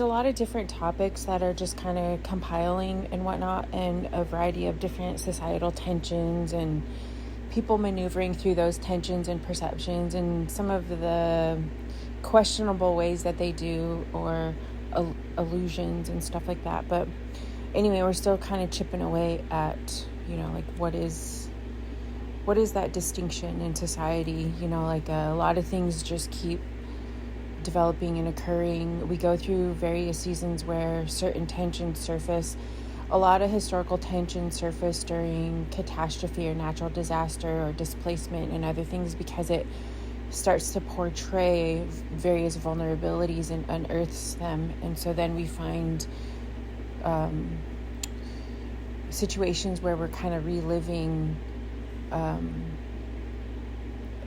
there's a lot of different topics that are just kind of compiling and whatnot, and a variety of different societal tensions and people maneuvering through those tensions and perceptions and some of the questionable ways that they do, or illusions and stuff like that. But anyway, we're still kind of chipping away at, like what is that distinction in society. Like a lot of things just keep developing and occurring. We go through various seasons where certain tensions surface. A lot of historical tensions surface during catastrophe or natural disaster or displacement and other things, because it starts to portray various vulnerabilities and unearths them. And so then we find situations where we're kind of reliving a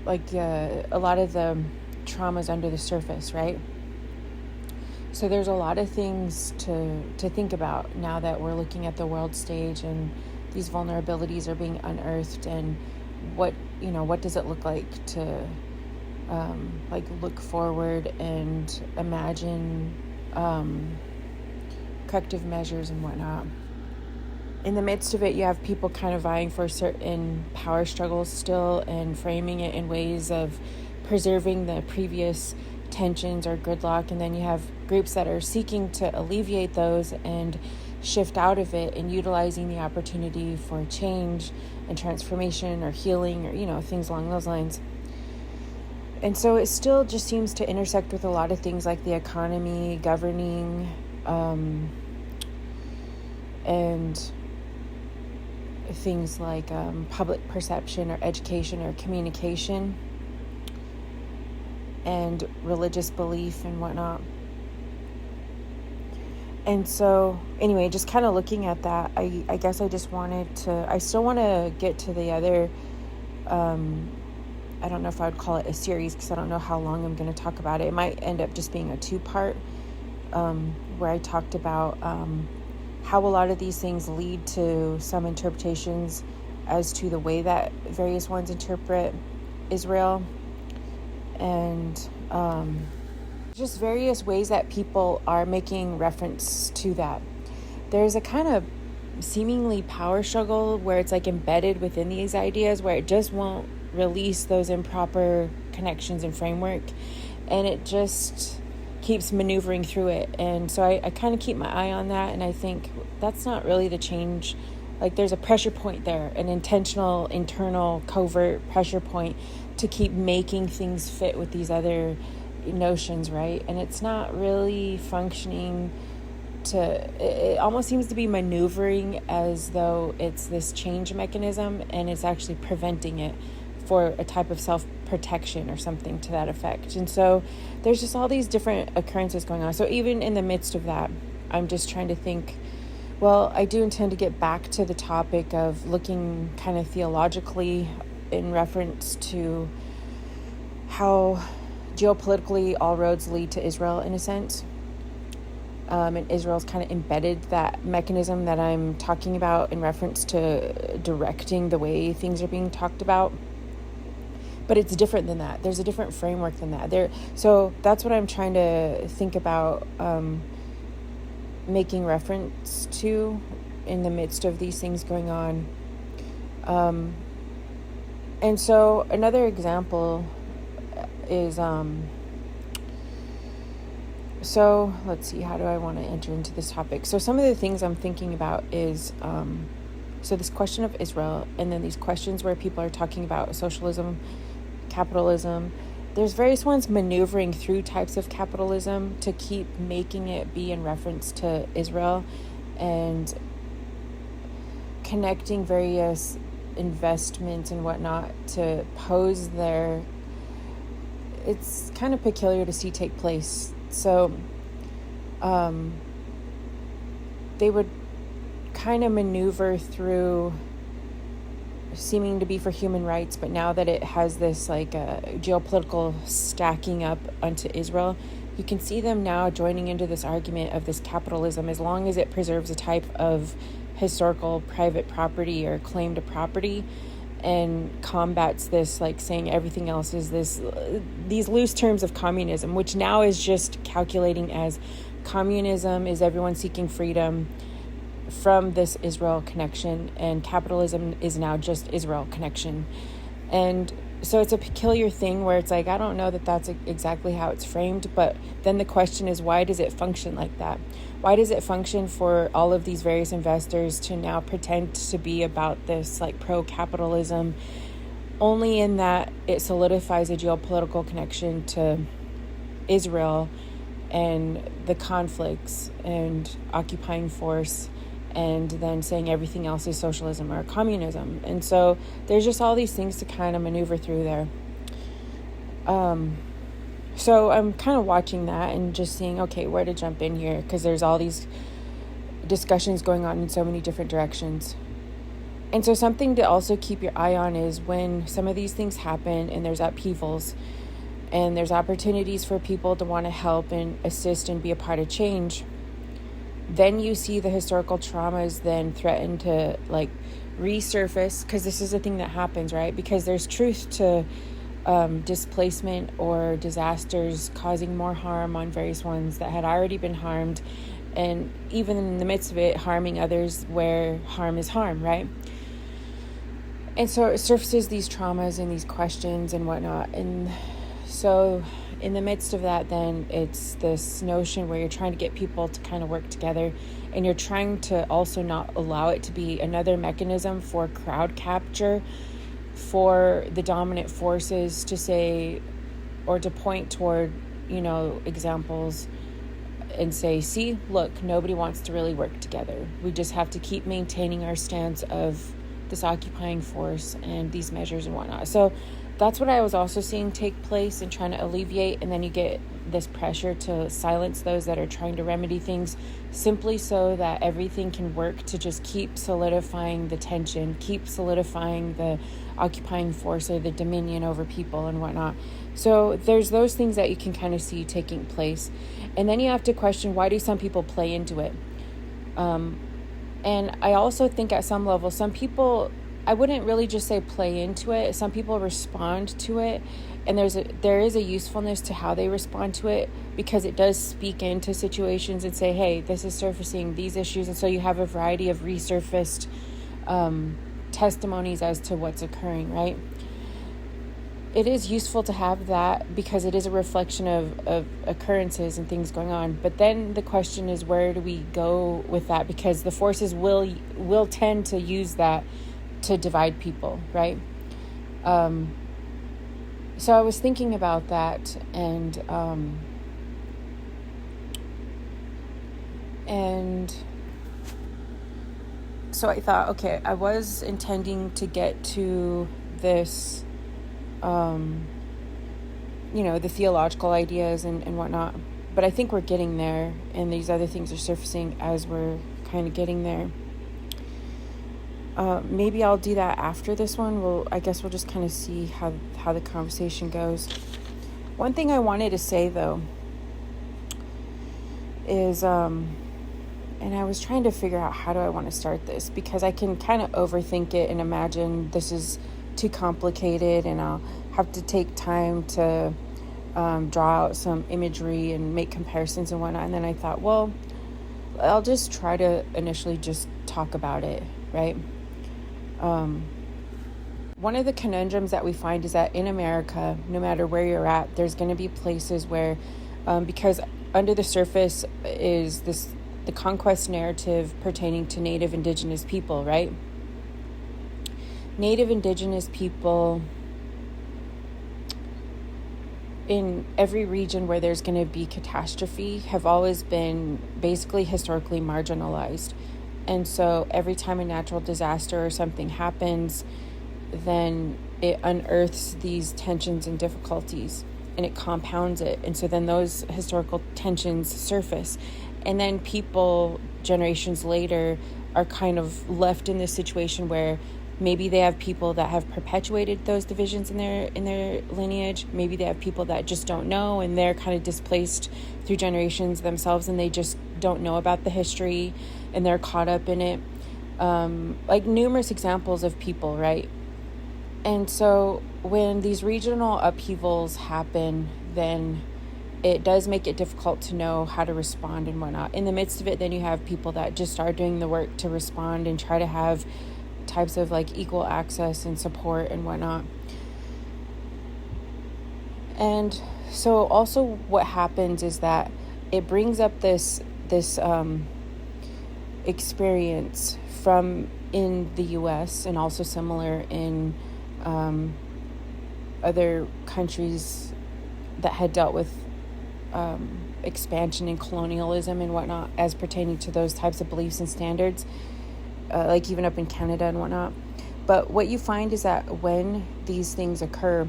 lot of the traumas under the surface, right? So there's a lot of things to think about now that we're looking at the world stage and these vulnerabilities are being unearthed, and what does it look like to look forward and imagine corrective measures and whatnot. In the midst of it, you have people kind of vying for certain power struggles still and framing it in ways of preserving the previous tensions or gridlock, and then you have groups that are seeking to alleviate those and shift out of it and utilizing the opportunity for change and transformation or healing, or things along those lines. And so it still just seems to intersect with a lot of things like the economy, governing, and things like public perception or education or communication, and religious belief and whatnot. And so anyway, just kind of looking at that, I guess I still want to get to the other, I don't know if I would call it a series, because I don't know how long I'm going to talk about it. It might end up just being a 2-part, where I talked about how a lot of these things lead to some interpretations as to the way that various ones interpret Israel, and just various ways that people are making reference to that. There's a kind of seemingly power struggle where it's like embedded within these ideas, where it just won't release those improper connections and framework, and it just keeps maneuvering through it. And so I kind of keep my eye on that, and I think that's not really the change. Like there's a pressure point there, an intentional, internal, covert pressure point to keep making things fit with these other notions, right? And it's not really functioning it almost seems to be maneuvering as though it's this change mechanism, and it's actually preventing it for a type of self-protection or something to that effect. And so there's just all these different occurrences going on. So even in the midst of that, I'm just trying to think, well, I do intend to get back to the topic of looking kind of theologically in reference to how geopolitically all roads lead to Israel in a sense. And Israel's kind of embedded that mechanism that I'm talking about in reference to directing the way things are being talked about. But it's different than that. There's a different framework than that. So that's what I'm trying to think about making reference to in the midst of these things going on. And so another example is, so let's see, how do I want to enter into this topic? So some of the things I'm thinking about is, so this question of Israel, and then these questions where people are talking about socialism, capitalism. There's various ones maneuvering through types of capitalism to keep making it be in reference to Israel, and connecting various investments and whatnot to pose their, it's kind of peculiar to see take place. So they would kind of maneuver through seeming to be for human rights, but now that it has this like geopolitical stacking up onto Israel, you can see them now joining into this argument of this capitalism, as long as it preserves a type of historical private property or claim to property, and combats this, like saying everything else is these loose terms of communism, which now is just calculating as communism is everyone seeking freedom from this Israel connection, and capitalism is now just Israel connection. And so it's a peculiar thing where it's like, I don't know that that's exactly how it's framed, but then the question is, why does it function like that? Why does it function for all of these various investors to now pretend to be about this like pro-capitalism, only in that it solidifies a geopolitical connection to Israel and the conflicts and occupying force, and then saying everything else is socialism or communism. And so there's just all these things to kind of maneuver through there. So I'm kind of watching that and just seeing, okay, where to jump in here, because there's all these discussions going on in so many different directions. And so something to also keep your eye on is when some of these things happen and there's upheavals and there's opportunities for people to want to help and assist and be a part of change, then you see the historical traumas then threaten to like resurface, because this is a thing that happens, right? Because there's truth to displacement or disasters causing more harm on various ones that had already been harmed, and even in the midst of it, harming others where harm is harm, right? And so it surfaces these traumas and these questions and whatnot. And so in the midst of that, then it's this notion where you're trying to get people to kind of work together, and you're trying to also not allow it to be another mechanism for crowd capture, for the dominant forces to say, or to point toward, examples and say, see, look, nobody wants to really work together. We just have to keep maintaining our stance of this occupying force and these measures and whatnot. So that's what I was also seeing take place and trying to alleviate. And then you get this pressure to silence those that are trying to remedy things, simply so that everything can work to just keep solidifying the tension, keep solidifying the occupying force or the dominion over people and whatnot. So there's those things that you can kind of see taking place. And then you have to question, why do some people play into it? And I also think at some level, some people, I wouldn't really just say play into it. Some people respond to it, and there is a usefulness to how they respond to it, because it does speak into situations and say, hey, this is surfacing these issues. And so you have a variety of resurfaced testimonies as to what's occurring, right? It is useful to have that because it is a reflection of occurrences and things going on. But then the question is, where do we go with that? Because the forces will tend to use that to divide people, right? So I was thinking about that, and so I thought, okay, I was intending to get to this, the theological ideas and whatnot, but I think we're getting there, and these other things are surfacing as we're kind of getting there. Maybe I'll do that after this one. I guess we'll just kind of see how the conversation goes. One thing I wanted to say, though, is, and I was trying to figure out how do I want to start this, because I can kind of overthink it and imagine this is too complicated and I'll have to take time to draw out some imagery and make comparisons and whatnot. And then I thought, well, I'll just try to initially just talk about it, right? One of the conundrums that we find is that in America, no matter where you're at, there's going to be places where, because under the surface is the conquest narrative pertaining to Native Indigenous people, right? Native Indigenous people in every region where there's going to be catastrophe have always been basically historically marginalized. And so every time a natural disaster or something happens, then it unearths these tensions and difficulties, and it compounds it. And so then those historical tensions surface. And then people generations later are kind of left in this situation where maybe they have people that have perpetuated those divisions in their lineage. Maybe they have people that just don't know, and they're kind of displaced through generations themselves, and they just don't know about the history, and they're caught up in it. Like numerous examples of people, right? And so when these regional upheavals happen, then it does make it difficult to know how to respond and whatnot. In the midst of it, then you have people that just are doing the work to respond and try to have types of like equal access and support and whatnot. And so also what happens is that it brings up this experience from in the US and also similar in other countries that had dealt with expansion and colonialism and whatnot as pertaining to those types of beliefs and standards, like even up in Canada and whatnot. But what you find is that when these things occur,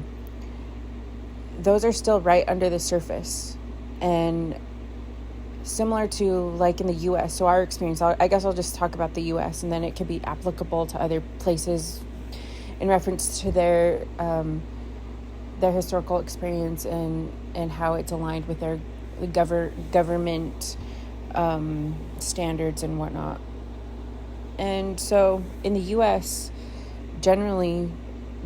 those are still right under the surface. And similar to like in the US, so our experience, I guess I'll just talk about the US, and then it could be applicable to other places in reference to their historical experience and how it's aligned with their government standards and whatnot. And so in the US, generally,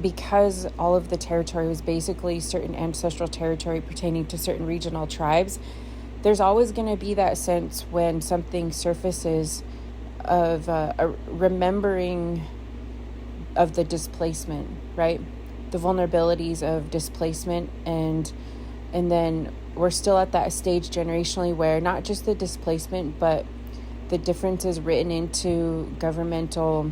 because all of the territory was basically certain ancestral territory pertaining to certain regional tribes, there's always going to be that sense when something surfaces of a remembering of the displacement, right? The vulnerabilities of displacement, and then we're still at that stage generationally where not just the displacement, but the differences written into governmental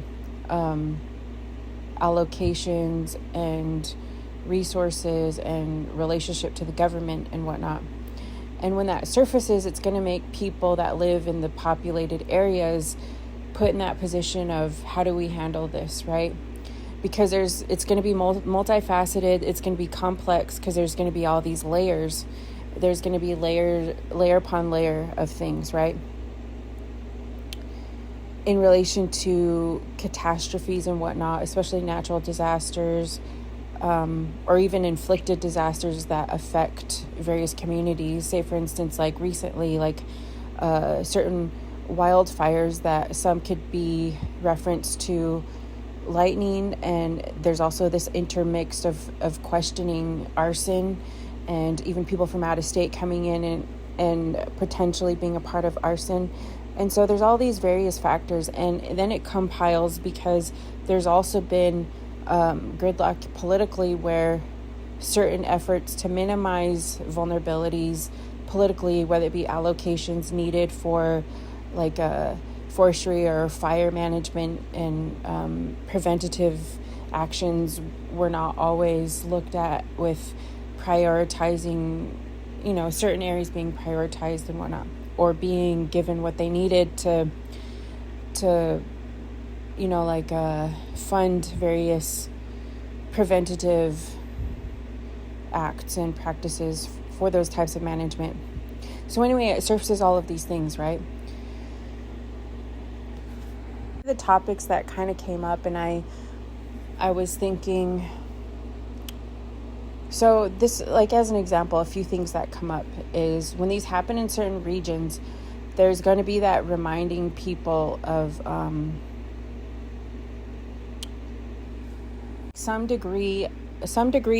allocations and resources and relationship to the government and whatnot. And when that surfaces, it's going to make people that live in the populated areas put in that position of how do we handle this, right? Because it's going to be multifaceted, it's going to be complex, because there's going to be all these layers. There's going to be layer upon layer of things, right? In relation to catastrophes and whatnot, especially natural disasters, or even inflicted disasters that affect various communities. Say, for instance, like recently, like certain wildfires that some could be referenced to lightning, and there's also this intermix of questioning arson, and even people from out of state coming in and potentially being a part of arson. And so there's all these various factors, and then it compiles because there's also been gridlock politically where certain efforts to minimize vulnerabilities politically, whether it be allocations needed for like forestry or fire management and preventative actions, were not always looked at with prioritizing, certain areas being prioritized and whatnot, or being given what they needed to fund various preventative acts and practices for those types of management. So anyway, it surfaces all of these things, right? The topics that kind of came up, and I was thinking, so this, like as an example, a few things that come up is when these happen in certain regions, there's going to be that reminding people of some degree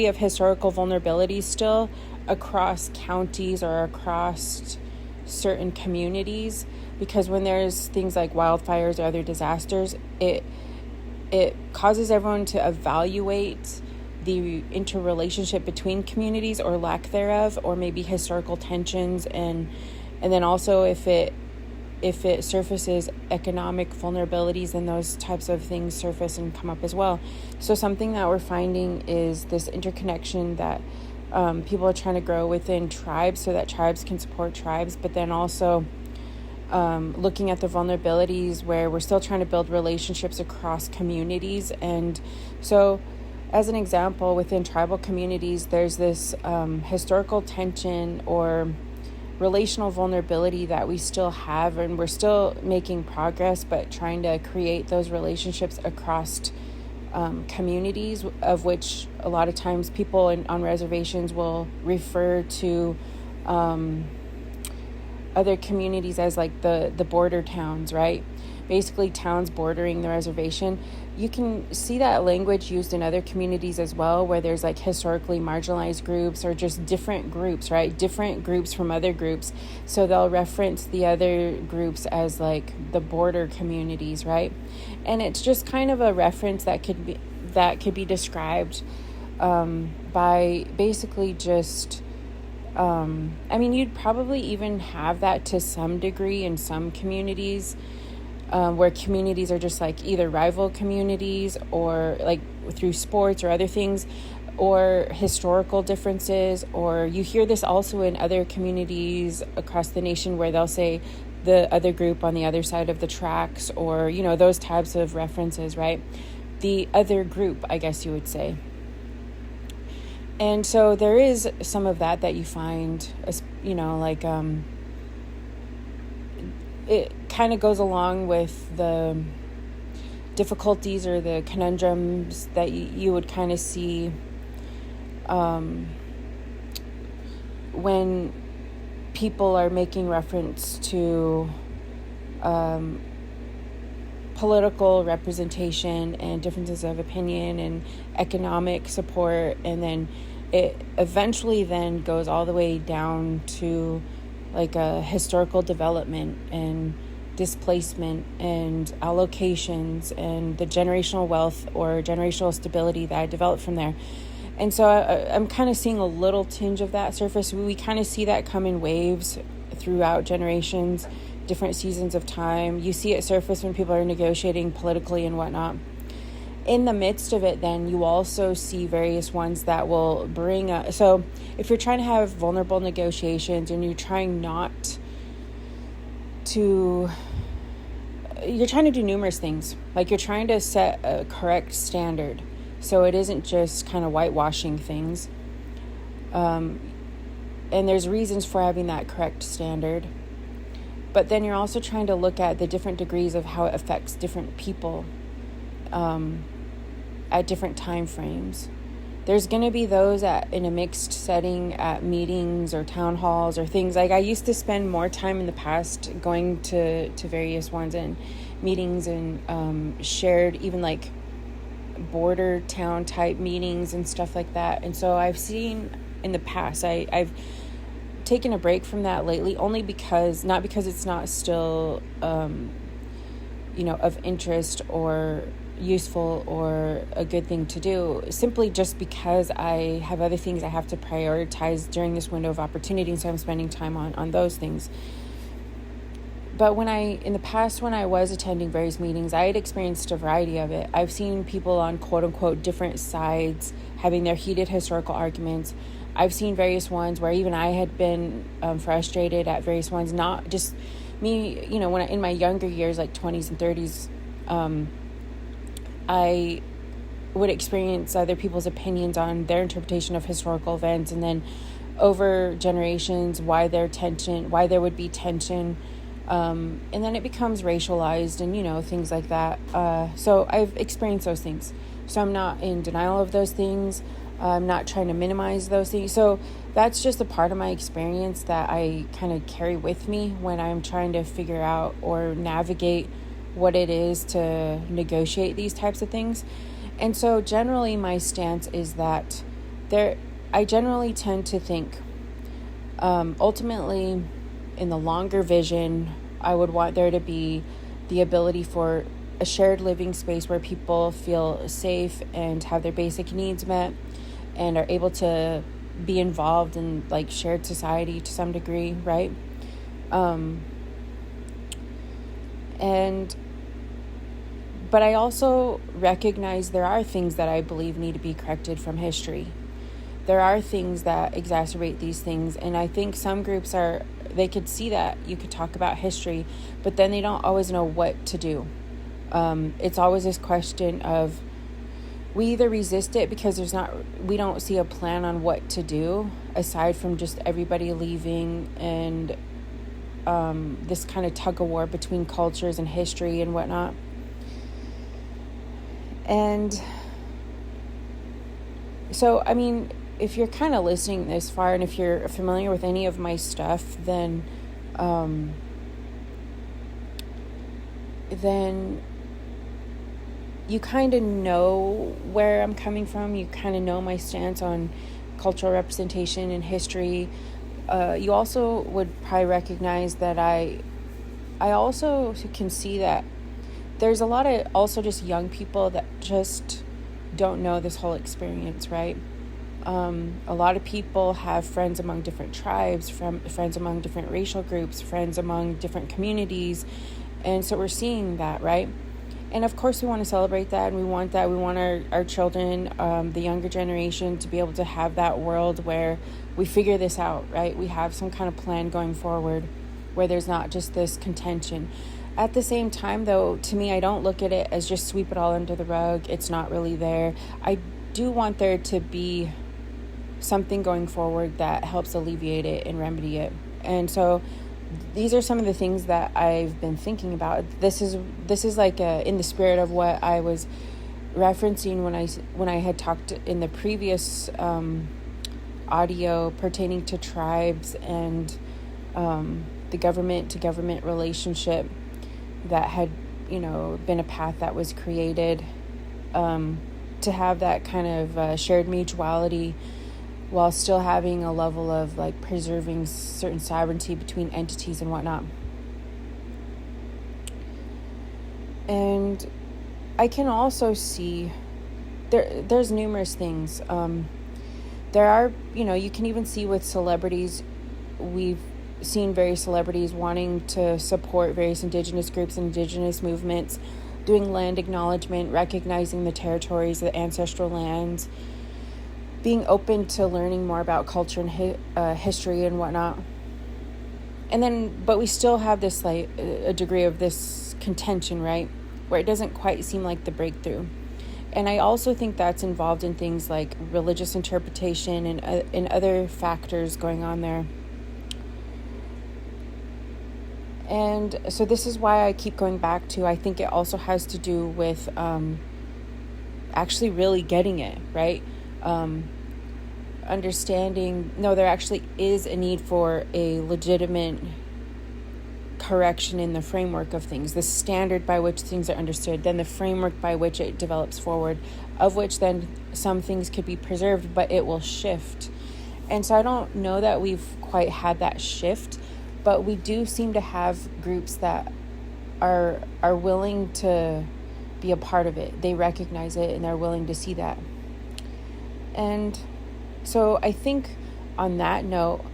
of historical vulnerability still across counties or across certain communities, because when there's things like wildfires or other disasters, it causes everyone to evaluate the interrelationship between communities or lack thereof, or maybe historical tensions, and then also if it surfaces economic vulnerabilities, then those types of things surface and come up as well. So something that we're finding is this interconnection that people are trying to grow within tribes so that tribes can support tribes, but then also looking at the vulnerabilities where we're still trying to build relationships across communities. And so as an example, within tribal communities, there's this historical tension or relational vulnerability that we still have, and we're still making progress, but trying to create those relationships across communities, of which a lot of times people on reservations will refer to other communities as like the border towns, right? Basically towns bordering the reservation. you can see that language used in other communities as well, where there's like historically marginalized groups or just different groups, right? Different groups from other groups. So they'll reference the other groups as like the border communities, right? And it's just kind of a reference that could be described by basically just, you'd probably even have that to some degree in some communities, where communities are just like either rival communities or like through sports or other things, or historical differences. Or you hear this also in other communities across the nation where they'll say the other group on the other side of the tracks, or, those types of references, right? The other group, I guess you would say. And so there is some of that you find, it kind of goes along with the difficulties or the conundrums that you would kind of see when people are making reference to political representation and differences of opinion and economic support, and then it eventually then goes all the way down to like a historical development and displacement and allocations and the generational wealth or generational stability that I developed from there. And so I'm kind of seeing a little tinge of that surface. We kind of see that come in waves throughout generations, different seasons of time. You see it surface when people are negotiating politically and whatnot. In the midst of it, then, you also see various ones that will bring up. So if you're trying to have vulnerable negotiations and you're trying to do numerous things, like you're trying to set a correct standard. So it isn't just kind of whitewashing things. And there's reasons for having that correct standard. But then you're also trying to look at the different degrees of how it affects different people at different time frames. There's going to be those in a mixed setting at meetings or town halls or things. Like I used to spend more time in the past going to various ones and meetings and shared even like border town type meetings and stuff like that. And so I've seen in the past, I've taken a break from that lately, only because, not because it's not still, of interest or useful or a good thing to do, simply just because I have other things I have to prioritize during this window of opportunity, so I'm spending time on those things. But in the past, when I was attending various meetings, I had experienced a variety of it. I've seen people on quote unquote different sides having their heated historical arguments. I've seen various ones where even I had been frustrated at various ones, not just me, when in my younger years, like 20s and 30s, I would experience other people's opinions on their interpretation of historical events, and then over generations, why there would be tension, and then it becomes racialized and, things like that. So I've experienced those things. So I'm not in denial of those things. I'm not trying to minimize those things. So that's just a part of my experience that I kind of carry with me when I'm trying to figure out or navigate what it is to negotiate these types of things. And so generally my stance is that I generally tend to think, ultimately in the longer vision, I would want there to be the ability for a shared living space where people feel safe and have their basic needs met and are able to be involved in like shared society to some degree, right? But I also recognize there are things that I believe need to be corrected from history. There are things that exacerbate these things, and I think some groups they could see that. You could talk about history, but then they don't always know what to do. It's always this question of, we either resist it because we don't see a plan on what to do aside from just everybody leaving and this kind of tug of war between cultures and history and whatnot. And so, if you're kind of listening this far and if you're familiar with any of my stuff, then you kind of know where I'm coming from. You kind of know my stance on cultural representation and history. You also would probably recognize that I also can see that there's a lot of also just young people that just don't know this whole experience, right? A lot of people have friends among different tribes, friends among different racial groups, friends among different communities. And so we're seeing that, right? And of course, we want to celebrate that, and we want that. We want our children, the younger generation, to be able to have that world where we figure this out, right? We have some kind of plan going forward where there's not just this contention. At the same time, though, to me, I don't look at it as just sweep it all under the rug. It's not really there. I do want there to be something going forward that helps alleviate it and remedy it. And so these are some of the things that I've been thinking about. This is like in the spirit of what I was referencing when I had talked in the previous audio pertaining to tribes and the government to government relationship that had been a path that was created to have that kind of shared mutuality while still having a level of like preserving certain sovereignty between entities and whatnot. And I can also see there's numerous things. There are, you can even see with celebrities, we've seen various celebrities wanting to support various indigenous groups and indigenous movements, doing land acknowledgement, recognizing the territories, the ancestral lands, being open to learning more about culture and history and whatnot. And then, but we still have this like a degree of this contention, right? Where it doesn't quite seem like the breakthrough. And I also think that's involved in things like religious interpretation and other factors going on there. And so this is why I keep going back to, I think it also has to do with actually really getting it, right? Understanding, no, there actually is a need for a legitimate correction in the framework of things, the standard by which things are understood, then the framework by which it develops forward, of which then some things could be preserved, but it will shift. And so I don't know that we've quite had that shift, but we do seem to have groups that are willing to be a part of it. They recognize it and they're willing to see that. And so I think on that note,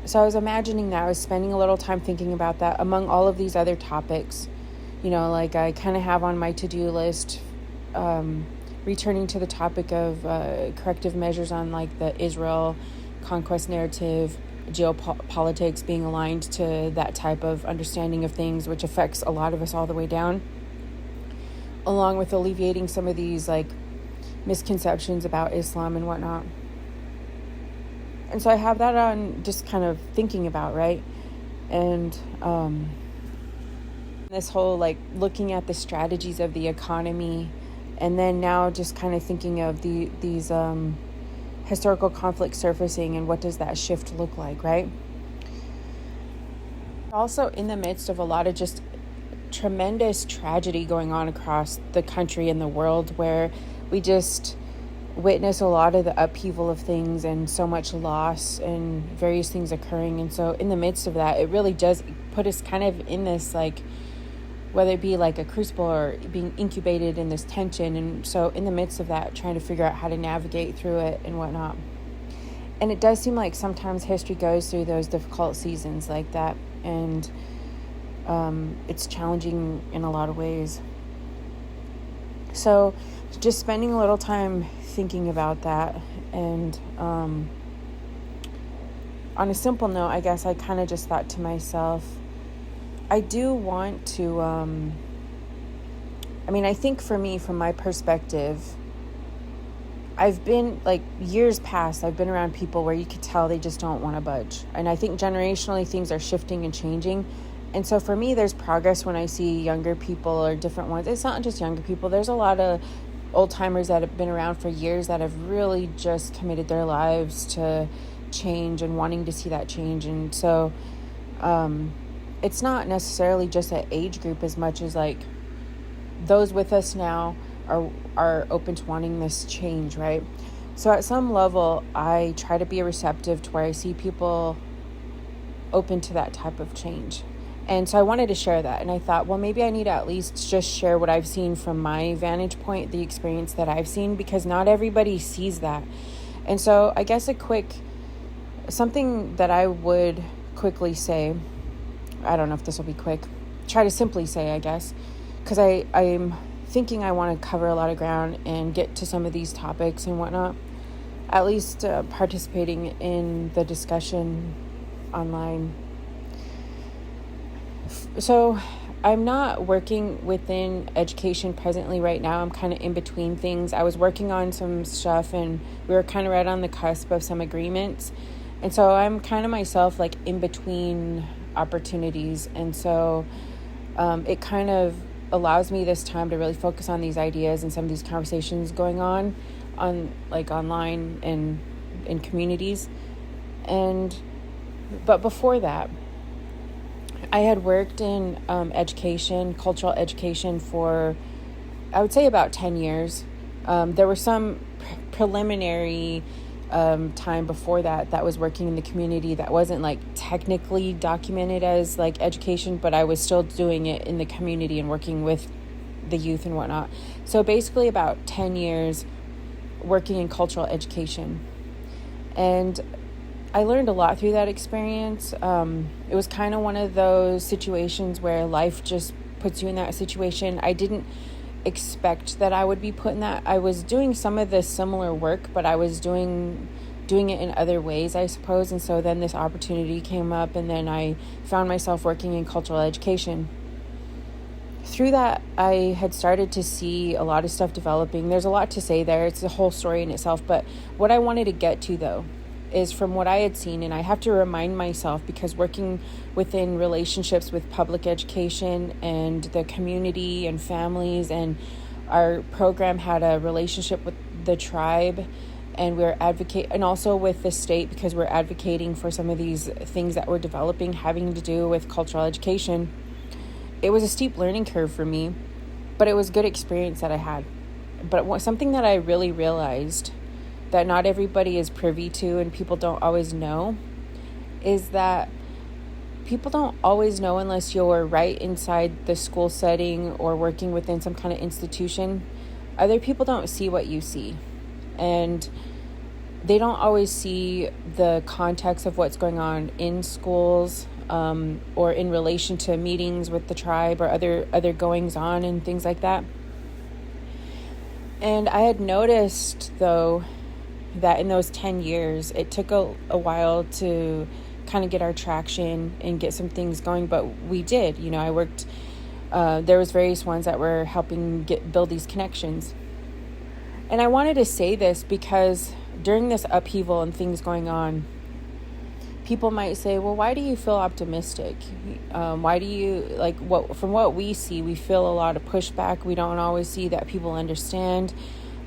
so I was imagining that I was spending a little time thinking about that among all of these other topics, like I kind of have on my to-do list, returning to the topic of corrective measures on like the Israel conquest narrative, geopolitics, being aligned to that type of understanding of things, which affects a lot of us all the way down, along with alleviating some of these like misconceptions about Islam and whatnot. And so I have that on just kind of thinking about, right? And this whole like looking at the strategies of the economy, and then now just kind of thinking of these historical conflict surfacing and what does that shift look like, right? Also in the midst of a lot of just tremendous tragedy going on across the country and the world, where we just witness a lot of the upheaval of things and so much loss and various things occurring. And so in the midst of that, it really does put us kind of in this, like, whether it be like a crucible or being incubated in this tension. And so in the midst of that, trying to figure out how to navigate through it and whatnot. And it does seem like sometimes history goes through those difficult seasons like that. And it's challenging in a lot of ways. So just spending a little time thinking about that. And on a simple note, I guess I kind of just thought to myself, I do want to, I think for me, from my perspective, I've been, like, years past, I've been around people where you could tell they just don't want to budge. And I think generationally things are shifting and changing. And so for me, there's progress when I see younger people or different ones. It's not just younger people. There's a lot of old timers that have been around for years that have really just committed their lives to change and wanting to see that change. And so, it's not necessarily just an age group as much as like those with us now are open to wanting this change, right? So at some level, I try to be receptive to where I see people open to that type of change. And so I wanted to share that. And I thought, well, maybe I need to at least just share what I've seen from my vantage point, the experience that I've seen, because not everybody sees that. And so I guess something that I would quickly say, I don't know if this will be quick, try to simply say, I guess, because I'm thinking I want to cover a lot of ground and get to some of these topics and whatnot, at least participating in the discussion online. So I'm not working within education presently right now. I'm kind of in between things. I was working on some stuff and we were kind of right on the cusp of some agreements. And so I'm kind of myself like in between opportunities. And so it kind of allows me this time to really focus on these ideas and some of these conversations going on like online and in communities. But before that, I had worked in education, cultural education for, I would say, about 10 years. There were some preliminary time before that was working in the community that wasn't like technically documented as like education, but I was still doing it in the community and working with the youth and whatnot. So basically about 10 years working in cultural education. And I learned a lot through that experience. It was kind of one of those situations where life just puts you in that situation. I didn't expect that I would be put in that. I was doing some of the similar work, but I was doing it in other ways, I suppose. And so then this opportunity came up, and then I found myself working in cultural education. Through that, I had started to see a lot of stuff developing. There's a lot to say there. It's a whole story in itself. But what I wanted to get to, though, is from what I had seen, and I have to remind myself, because working within relationships with public education and the community and families, and our program had a relationship with the tribe, and we're and also with the state, because we're advocating for some of these things that we're developing having to do with cultural education. It was a steep learning curve for me, but it was a good experience that I had. But something that I really realized that not everybody is privy to and people don't always know is that people don't always know, unless you're right inside the school setting or working within some kind of institution. Other people don't see what you see, and they don't always see the context of what's going on in schools, or in relation to meetings with the tribe or other goings on and things like that. And I had noticed, though, that in those 10 years, it took a while to kind of get our traction and get some things going, but we did. I worked, there was various ones that were helping build these connections. And I wanted to say this because during this upheaval and things going on, people might say, well, why do you feel optimistic? Why do you, from what we see, we feel a lot of pushback. We don't always see that people understand.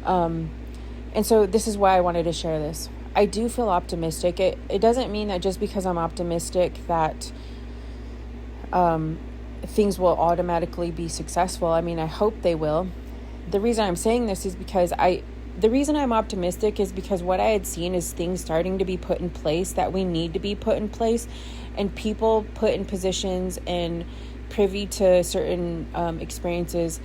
And so this is why I wanted to share this. I do feel optimistic. It doesn't mean that just because I'm optimistic that things will automatically be successful. I mean, I hope they will. The reason I'm saying this is because the reason I'm optimistic is because what I had seen is things starting to be put in place that we need to be put in place, and people put in positions and privy to certain experiences.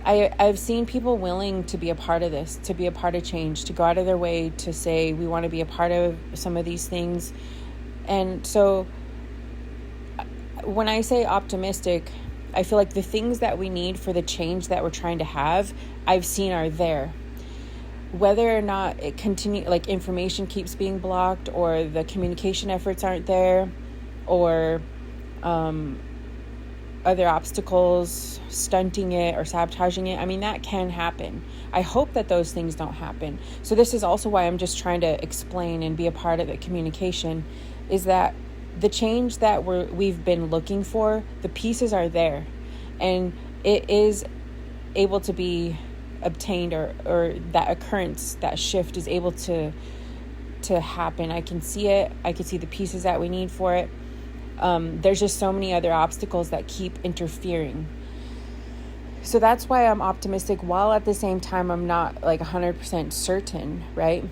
I've seen people willing to be a part of this, to be a part of change, to go out of their way to say, we want to be a part of some of these things. And so when I say optimistic, I feel like the things that we need for the change that we're trying to have, I've seen are there. Whether or not it information keeps being blocked, or the communication efforts aren't there, or other obstacles stunting it or sabotaging it. I mean, that can happen. I hope that those things don't happen. So this is also why I'm just trying to explain and be a part of the communication, is that the change that we've been looking for, the pieces are there, and it is able to be obtained, or that occurrence, that shift is able to happen. I can see it. I can see the pieces that we need for it. There's just so many other obstacles that keep interfering. So that's why I'm optimistic, while at the same time I'm not like 100% certain, right?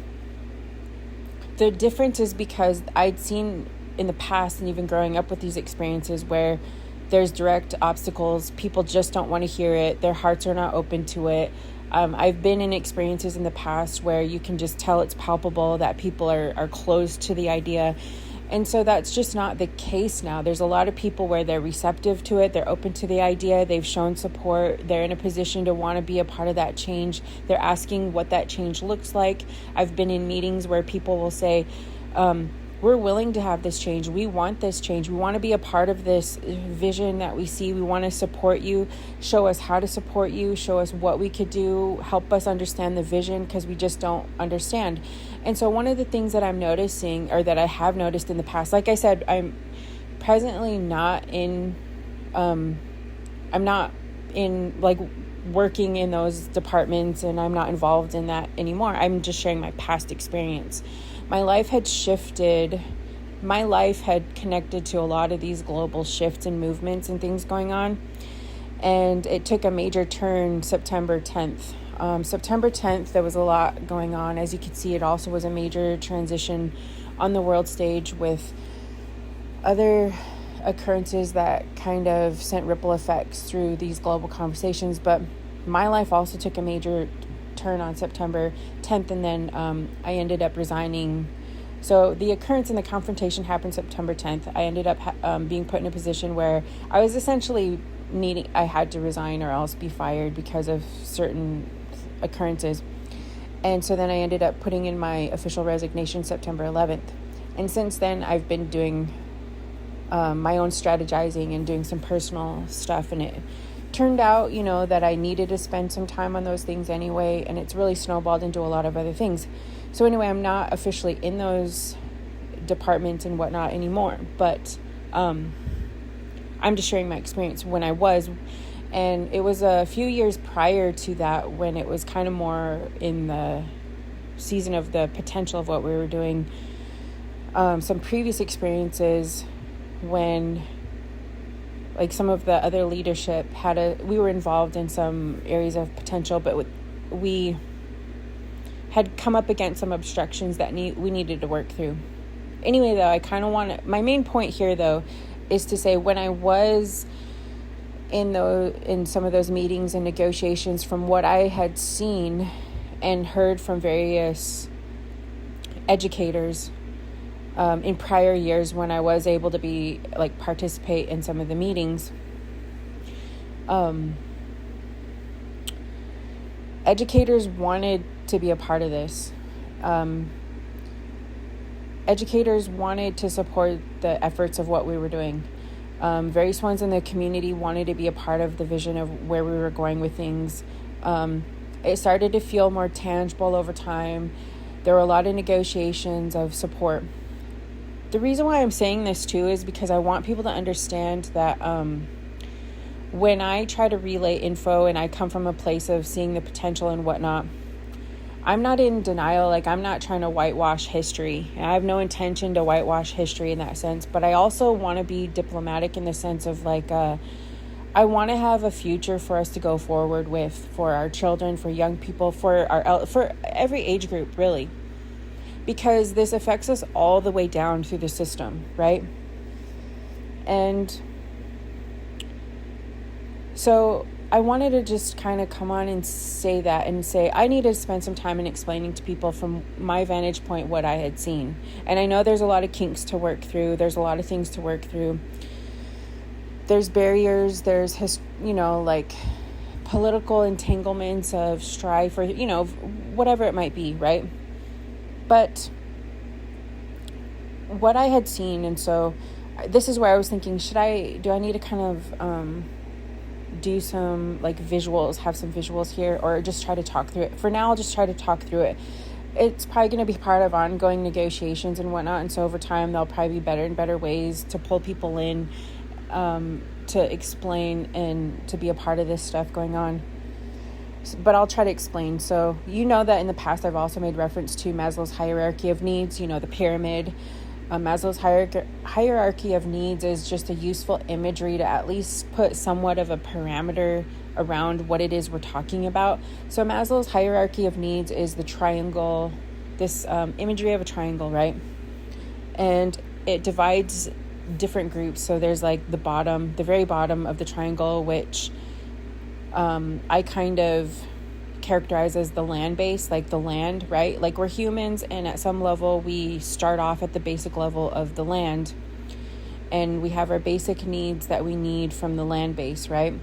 The difference is because I'd seen in the past, and even growing up with these experiences, where there's direct obstacles, people just don't want to hear it, their hearts are not open to it. I've been in experiences in the past where you can just tell it's palpable that people are closed to the idea. And so that's just not the case now. There's a lot of people where they're receptive to it. They're open to the idea. They've shown support. They're in a position to want to be a part of that change. They're asking what that change looks like. I've been in meetings where people will say, we're willing to have this change. We want this change. We want to be a part of this vision that we see. We want to support you, show us how to support you, show us what we could do, help us understand the vision, because we just don't understand. And so one of the things that I'm noticing, or that I have noticed in the past, like I said, I'm presently not in, I'm not in like working in those departments, and I'm not involved in that anymore. I'm just sharing my past experience. My life had shifted. My life had connected to a lot of these global shifts and movements and things going on. And it took a major turn September 10th. September 10th, there was a lot going on. As you can see, it also was a major transition on the world stage, with other occurrences that kind of sent ripple effects through these global conversations. But my life also took a major turn on September 10th, and then I ended up resigning. So the occurrence and the confrontation happened September 10th. I ended up being put in a position where I was essentially I had to resign or else be fired because of certain occurrences. And so then I ended up putting in my official resignation September 11th. And since then, I've been doing my own strategizing and doing some personal stuff, and it turned out, that I needed to spend some time on those things anyway, and it's really snowballed into a lot of other things. So anyway, I'm not officially in those departments and whatnot anymore, but I'm just sharing my experience when I was. And it was a few years prior to that when it was kind of more in the season of the potential of what we were doing. Some previous experiences when, like, some of the other leadership we were involved in some areas of potential, but we had come up against some obstructions that we needed to work through. Anyway, though, my main point here, though, is to say, when I was in some of those meetings and negotiations, from what I had seen and heard from various educators in prior years, when I was able to participate in some of the meetings, educators wanted to be a part of this. Educators wanted to support the efforts of what we were doing. Various ones in the community wanted to be a part of the vision of where we were going with things. It started to feel more tangible over time. There were a lot of negotiations of support. The reason why I'm saying this too is because I want people to understand that when I try to relay info and I come from a place of seeing the potential and whatnot, I'm not in denial. Like, I'm not trying to whitewash history. I have no intention to whitewash history in that sense, but I also want to be diplomatic in the sense of I want to have a future for us to go forward with, for our children, for young people, for every age group, really. Because this affects us all the way down through the system, right? And so I wanted to just kind of come on and say that, and say I need to spend some time in explaining to people from my vantage point what I had seen. And I know there's a lot of kinks to work through. There's a lot of things to work through. There's barriers. There's, political entanglements of strife, or, whatever it might be, right? But what I had seen, and so this is where I was thinking, do I need to kind of do some visuals, have some visuals here, or just try to talk through it? For now, I'll just try to talk through it. It's probably going to be part of ongoing negotiations and whatnot, and so over time there'll probably be better and better ways to pull people in to explain and to be a part of this stuff going on. But I'll try to explain. So that in the past I've also made reference to Maslow's hierarchy of needs, the pyramid. Maslow's hierarchy of needs is just a useful imagery to at least put somewhat of a parameter around what it is we're talking about. So Maslow's hierarchy of needs is the triangle, this imagery of a triangle, right? And it divides different groups. So there's like the very bottom of the triangle, which I kind of characterize as the land base, like the land, right? Like we're humans, and at some level we start off at the basic level of the land, and we have our basic needs that we need from the land base, right?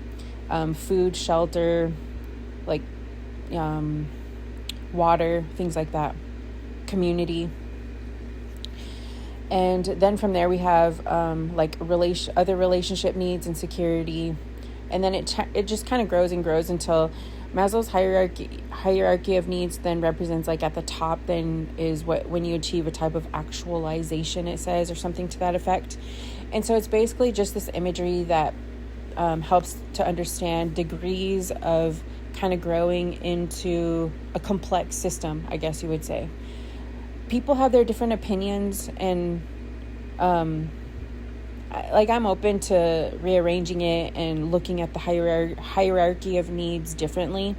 Food, shelter, like water, things like that, community. And then from there we have other relationship needs and security, and then it just kind of grows and grows until Maslow's hierarchy of needs then represents, like at the top then is when you achieve a type of actualization, it says, or something to that effect. And so it's basically just this imagery that helps to understand degrees of kind of growing into a complex system, I guess you would say. People have their different opinions, and I'm open to rearranging it and looking at the hierarchy of needs differently.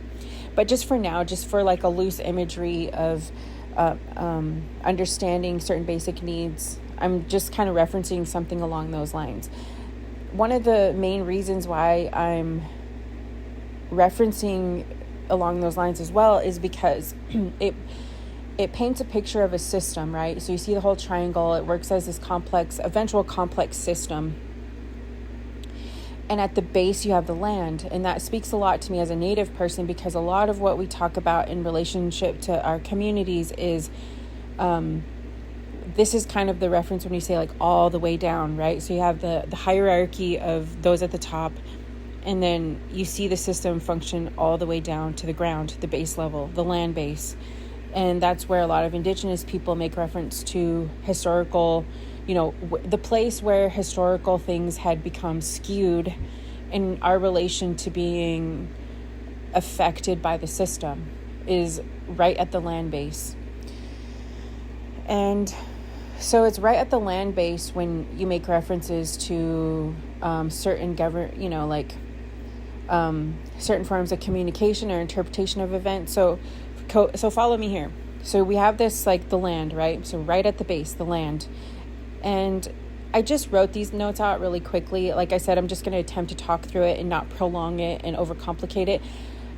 But just for now, just for like a loose imagery of understanding certain basic needs, I'm just kind of referencing something along those lines. One of the main reasons why I'm referencing along those lines as well is because it paints a picture of a system, right? So you see the whole triangle, it works as this eventual complex system. And at the base, you have the land. And that speaks a lot to me as a Native person, because a lot of what we talk about in relationship to our communities is, this is kind of the reference when you say like all the way down, right? So you have the hierarchy of those at the top, and then you see the system function all the way down to the ground, the base level, the land base. And that's where a lot of Indigenous people make reference to historical, the place where historical things had become skewed in our relation to being affected by the system is right at the land base. And so it's right at the land base when you make references to certain certain forms of communication or interpretation of events. So follow me here. So we have this, like the land, right? So right at the base, the land. And I just wrote these notes out really quickly. Like I said, I'm just going to attempt to talk through it and not prolong it and overcomplicate it.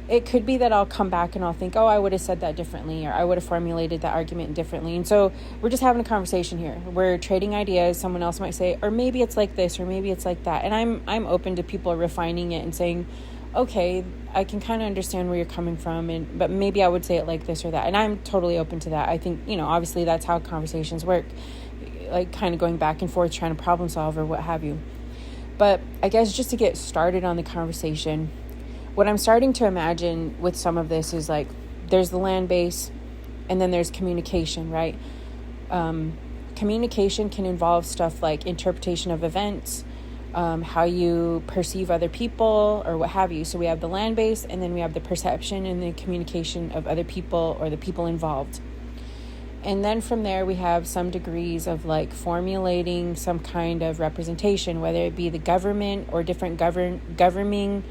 It could be that I'll come back and I'll think, oh, I would have said that differently, or I would have formulated that argument differently. And so we're just having a conversation here. We're trading ideas. Someone else might say, or maybe it's like this, or maybe it's like that. And I'm open to people refining it and saying, okay, I can kind of understand where you're coming from, but maybe I would say it like this or that. And I'm totally open to that. I think, obviously that's how conversations work, like kind of going back and forth, trying to problem solve or what have you. But I guess just to get started on the conversation, what I'm starting to imagine with some of this is like, there's the land base, and then there's communication, right? Communication can involve stuff like interpretation of events, how you perceive other people or what have you. So we have the land base, and then we have the perception and the communication of other people or the people involved. And then from there, we have some degrees of like formulating some kind of representation, whether it be the government or different governing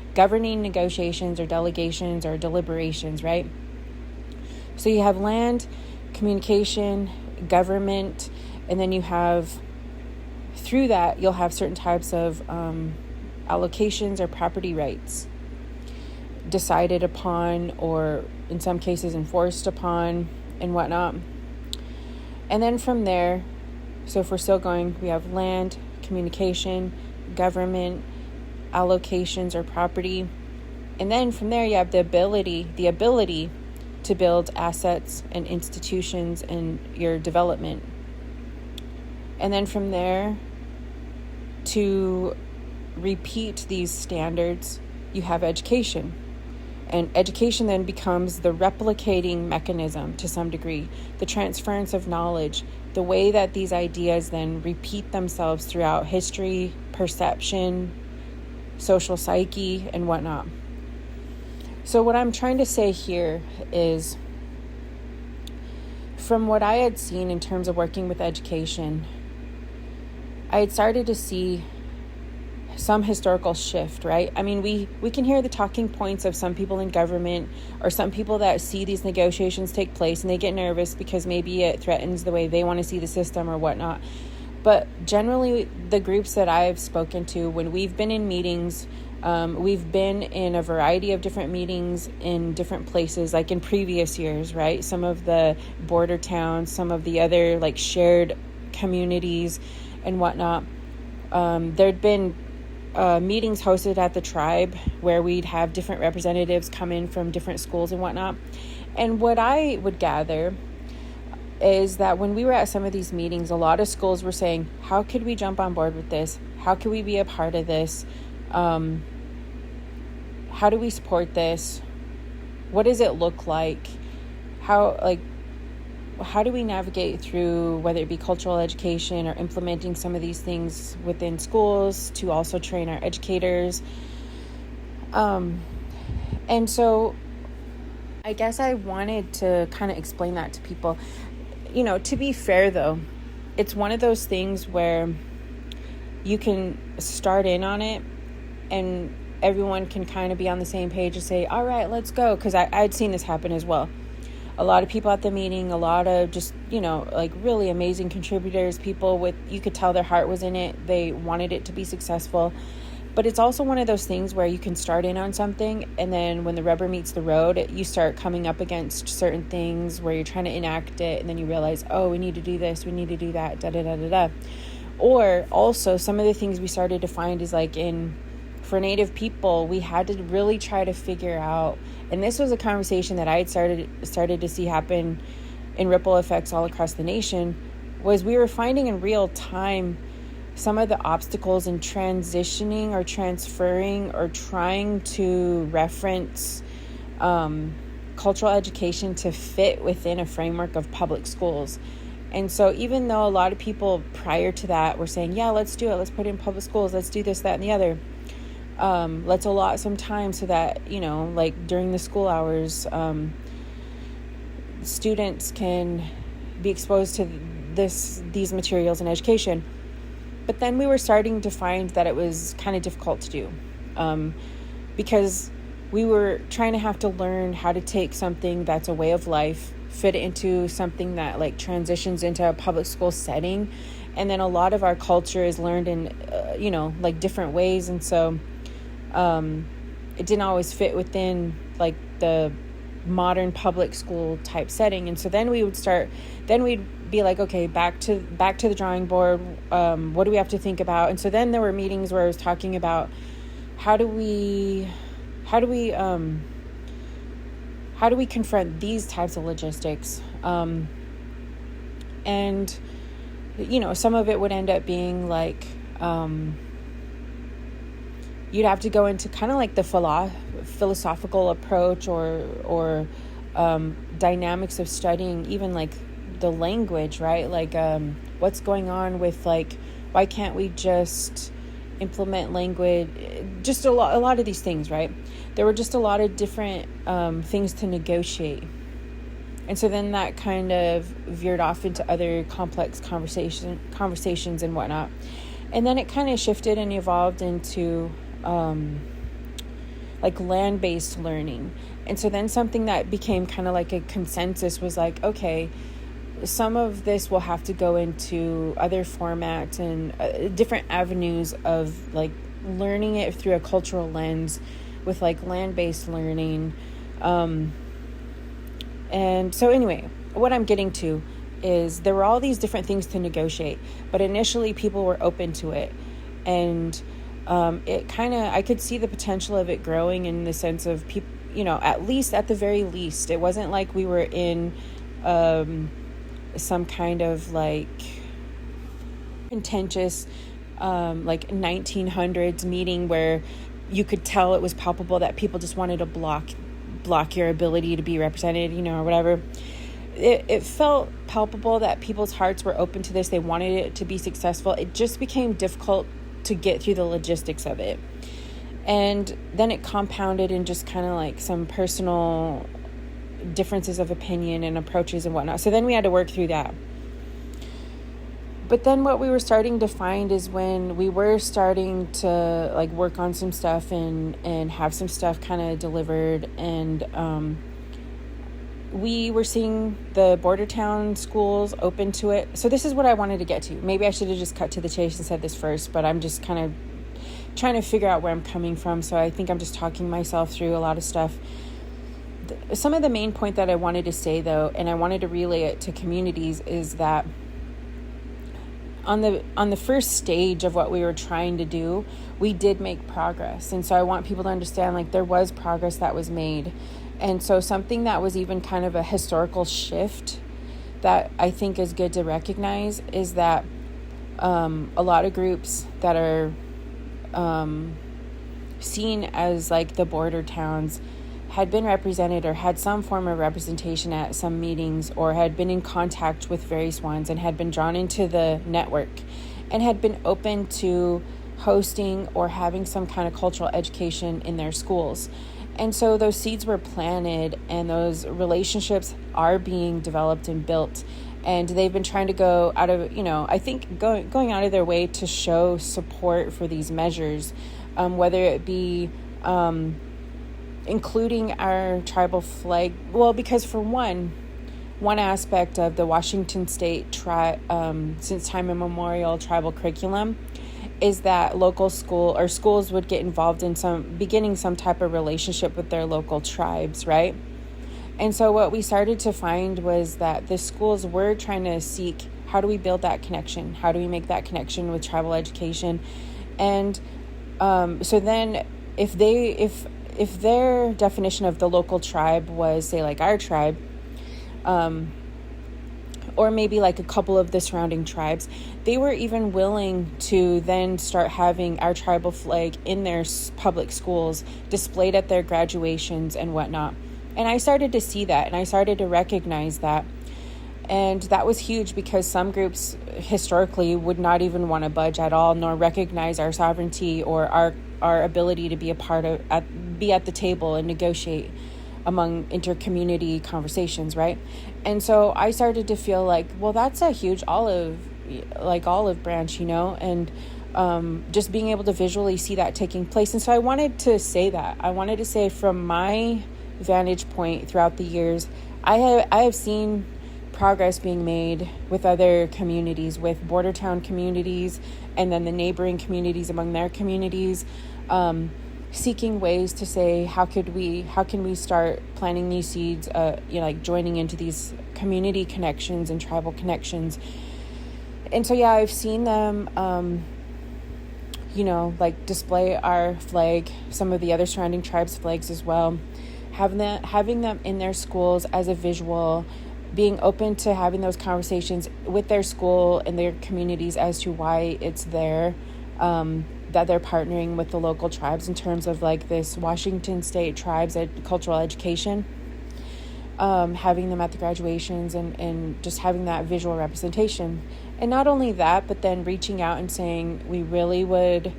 negotiations or delegations or deliberations, right? So you have land, communication, government, and then you have, through that, you'll have certain types of allocations or property rights decided upon, or in some cases enforced upon, and whatnot. And then from there, so if we're still going, we have land, communication, government, allocations or property. And then from there, you have the ability to build assets and institutions and your development. And then from there, to repeat these standards, you have education. And education then becomes the replicating mechanism to some degree, the transference of knowledge, the way that these ideas then repeat themselves throughout history, perception, social psyche, and whatnot. So what I'm trying to say here is, from what I had seen in terms of working with education, I had started to see some historical shift, right? I mean, we can hear the talking points of some people in government or some people that see these negotiations take place and they get nervous because maybe it threatens the way they want to see the system or whatnot. But generally, the groups that I've spoken to, when we've been in meetings, we've been in a variety of different meetings in different places, like in previous years, right? Some of the border towns, some of the other like shared communities and whatnot. There'd been meetings hosted at the tribe where we'd have different representatives come in from different schools and whatnot. And what I would gather is that when we were at some of these meetings, a lot of schools were saying, how could we jump on board with this? How could we be a part of this? How do we support this? What does it look like? How do we navigate through, whether it be cultural education or implementing some of these things within schools to also train our educators? And so I guess I wanted to kind of explain that to people. You know, to be fair though, it's one of those things where you can start in on it and everyone can kind of be on the same page and say, all right, let's go. Because I'd seen this happen as well. A lot of people at the meeting, a lot of just, you know, like really amazing contributors, people with, you could tell their heart was in it. They wanted it to be successful. But it's also one of those things where you can start in on something and then when the rubber meets the road, you start coming up against certain things where you're trying to enact it and then you realize, oh, we need to do this, we need to do that, da-da-da-da-da. Or also some of the things we started to find is like for Native people, we had to really try to figure out, and this was a conversation that I had started to see happen in ripple effects all across the nation, was we were finding in real time some of the obstacles in transitioning or transferring or trying to reference cultural education to fit within a framework of public schools. And so even though a lot of people prior to that were saying, yeah, let's do it, let's put it in public schools, let's do this, that, and the other, let's allot some time so that, you know, like during the school hours, students can be exposed to these materials in education. But then we were starting to find that it was kind of difficult to do, because we were trying to have to learn how to take something that's a way of life, fit it into something that like transitions into a public school setting. And then a lot of our culture is learned in, you know, like different ways. And so it didn't always fit within like the modern public school type setting. And so then we'd be like, okay, back to the drawing board. What do we have to think about? And so then there were meetings where I was talking about how do we confront these types of logistics? And, you know, some of it would end up being like, you'd have to go into kind of like the philosophical approach or dynamics of studying even like the language, right? Like what's going on with like, why can't we just implement language? Just a lot of these things, right? There were just a lot of different things to negotiate. And so then that kind of veered off into other complex conversations and whatnot. And then it kind of shifted and evolved into like land-based learning. And so then something that became kind of like a consensus was like, okay, some of this will have to go into other formats and different avenues of like learning it through a cultural lens with like land-based learning. And so anyway, what I'm getting to is there were all these different things to negotiate, but initially people were open to it. And it kind of, I could see the potential of it growing in the sense of people, you know, at the very least, it wasn't like we were in some kind of like contentious like 1900s meeting where you could tell it was palpable that people just wanted to block your ability to be represented, you know, or whatever. It felt palpable that people's hearts were open to this. They wanted it to be successful. It just became difficult to get through the logistics of it. And then it compounded in just kind of like some personal differences of opinion and approaches and whatnot. So then we had to work through that. But then what we were starting to find is when we were starting to like work on some stuff and have some stuff kind of delivered, and we were seeing the border town schools open to it. So this is what I wanted to get to. Maybe I should have just cut to the chase and said this first, but I'm just kind of trying to figure out where I'm coming from. So I think I'm just talking myself through a lot of stuff. Some of the main point that I wanted to say, though, and I wanted to relay it to communities, is that on the first stage of what we were trying to do, we did make progress. And so I want people to understand, like, there was progress that was made. And so something that was even kind of a historical shift that I think is good to recognize is that a lot of groups that are seen as like the border towns had been represented or had some form of representation at some meetings, or had been in contact with various ones and had been drawn into the network and had been open to hosting or having some kind of cultural education in their schools. And so those seeds were planted and those relationships are being developed and built. And they've been trying to go out of, I think going out of their way to show support for these measures, whether it be including our tribal flag. Well, because for one aspect of the Washington State since time immemorial tribal curriculum is that local schools would get involved in beginning some type of relationship with their local tribes, right? And so what we started to find was that the schools were trying to seek, how do we build that connection? How do we make that connection with tribal education? And so then if their definition of the local tribe was, say, like our tribe, or maybe like a couple of the surrounding tribes, they were even willing to then start having our tribal flag in their public schools, displayed at their graduations and whatnot. And I started to see that, and I started to recognize that. And that was huge, because some groups historically would not even want to budge at all, nor recognize our sovereignty or our ability to be be at the table and negotiate among inter-community conversations, right? And so I started to feel like, well, that's a huge olive branch, and just being able to visually see that taking place. And so I wanted to say that. I wanted to say, from my vantage point throughout the years, I have seen progress being made with other communities, with border town communities, and then the neighboring communities among their communities, seeking ways to say, how can we start planting these seeds, like joining into these community connections and tribal connections. And so, yeah, I've seen them, like display our flag, some of the other surrounding tribes' flags as well, having them in their schools as a visual, being open to having those conversations with their school and their communities as to why it's there, that they're partnering with the local tribes in terms of like this Washington State tribes cultural education, having them at the graduations and just having that visual representation. And not only that, but then reaching out and saying, we really would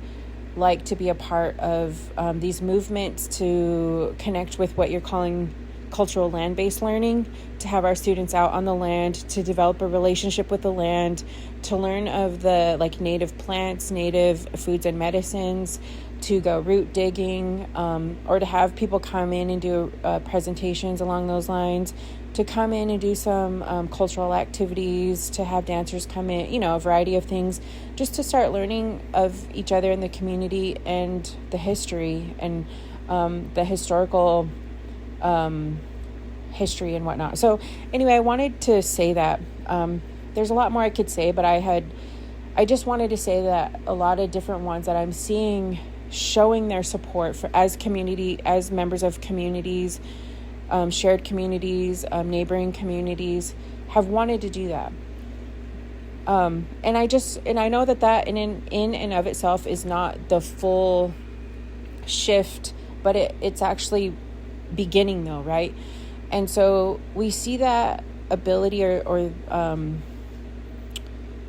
like to be a part of these movements to connect with what you're calling cultural land-based learning, to have our students out on the land, to develop a relationship with the land, to learn of the native plants, native foods and medicines, to go root digging, or to have people come in and do presentations along those lines, to come in and do some cultural activities, to have dancers come in, a variety of things, just to start learning of each other in the community and the history and the historical history and whatnot. So anyway, I wanted to say that there's a lot more I could say, but I just wanted to say that a lot of different ones that I'm seeing showing their support for as members of communities, shared communities, neighboring communities, have wanted to do that. And I know that in and of itself is not the full shift, but it's actually beginning though, right? And so we see that ability or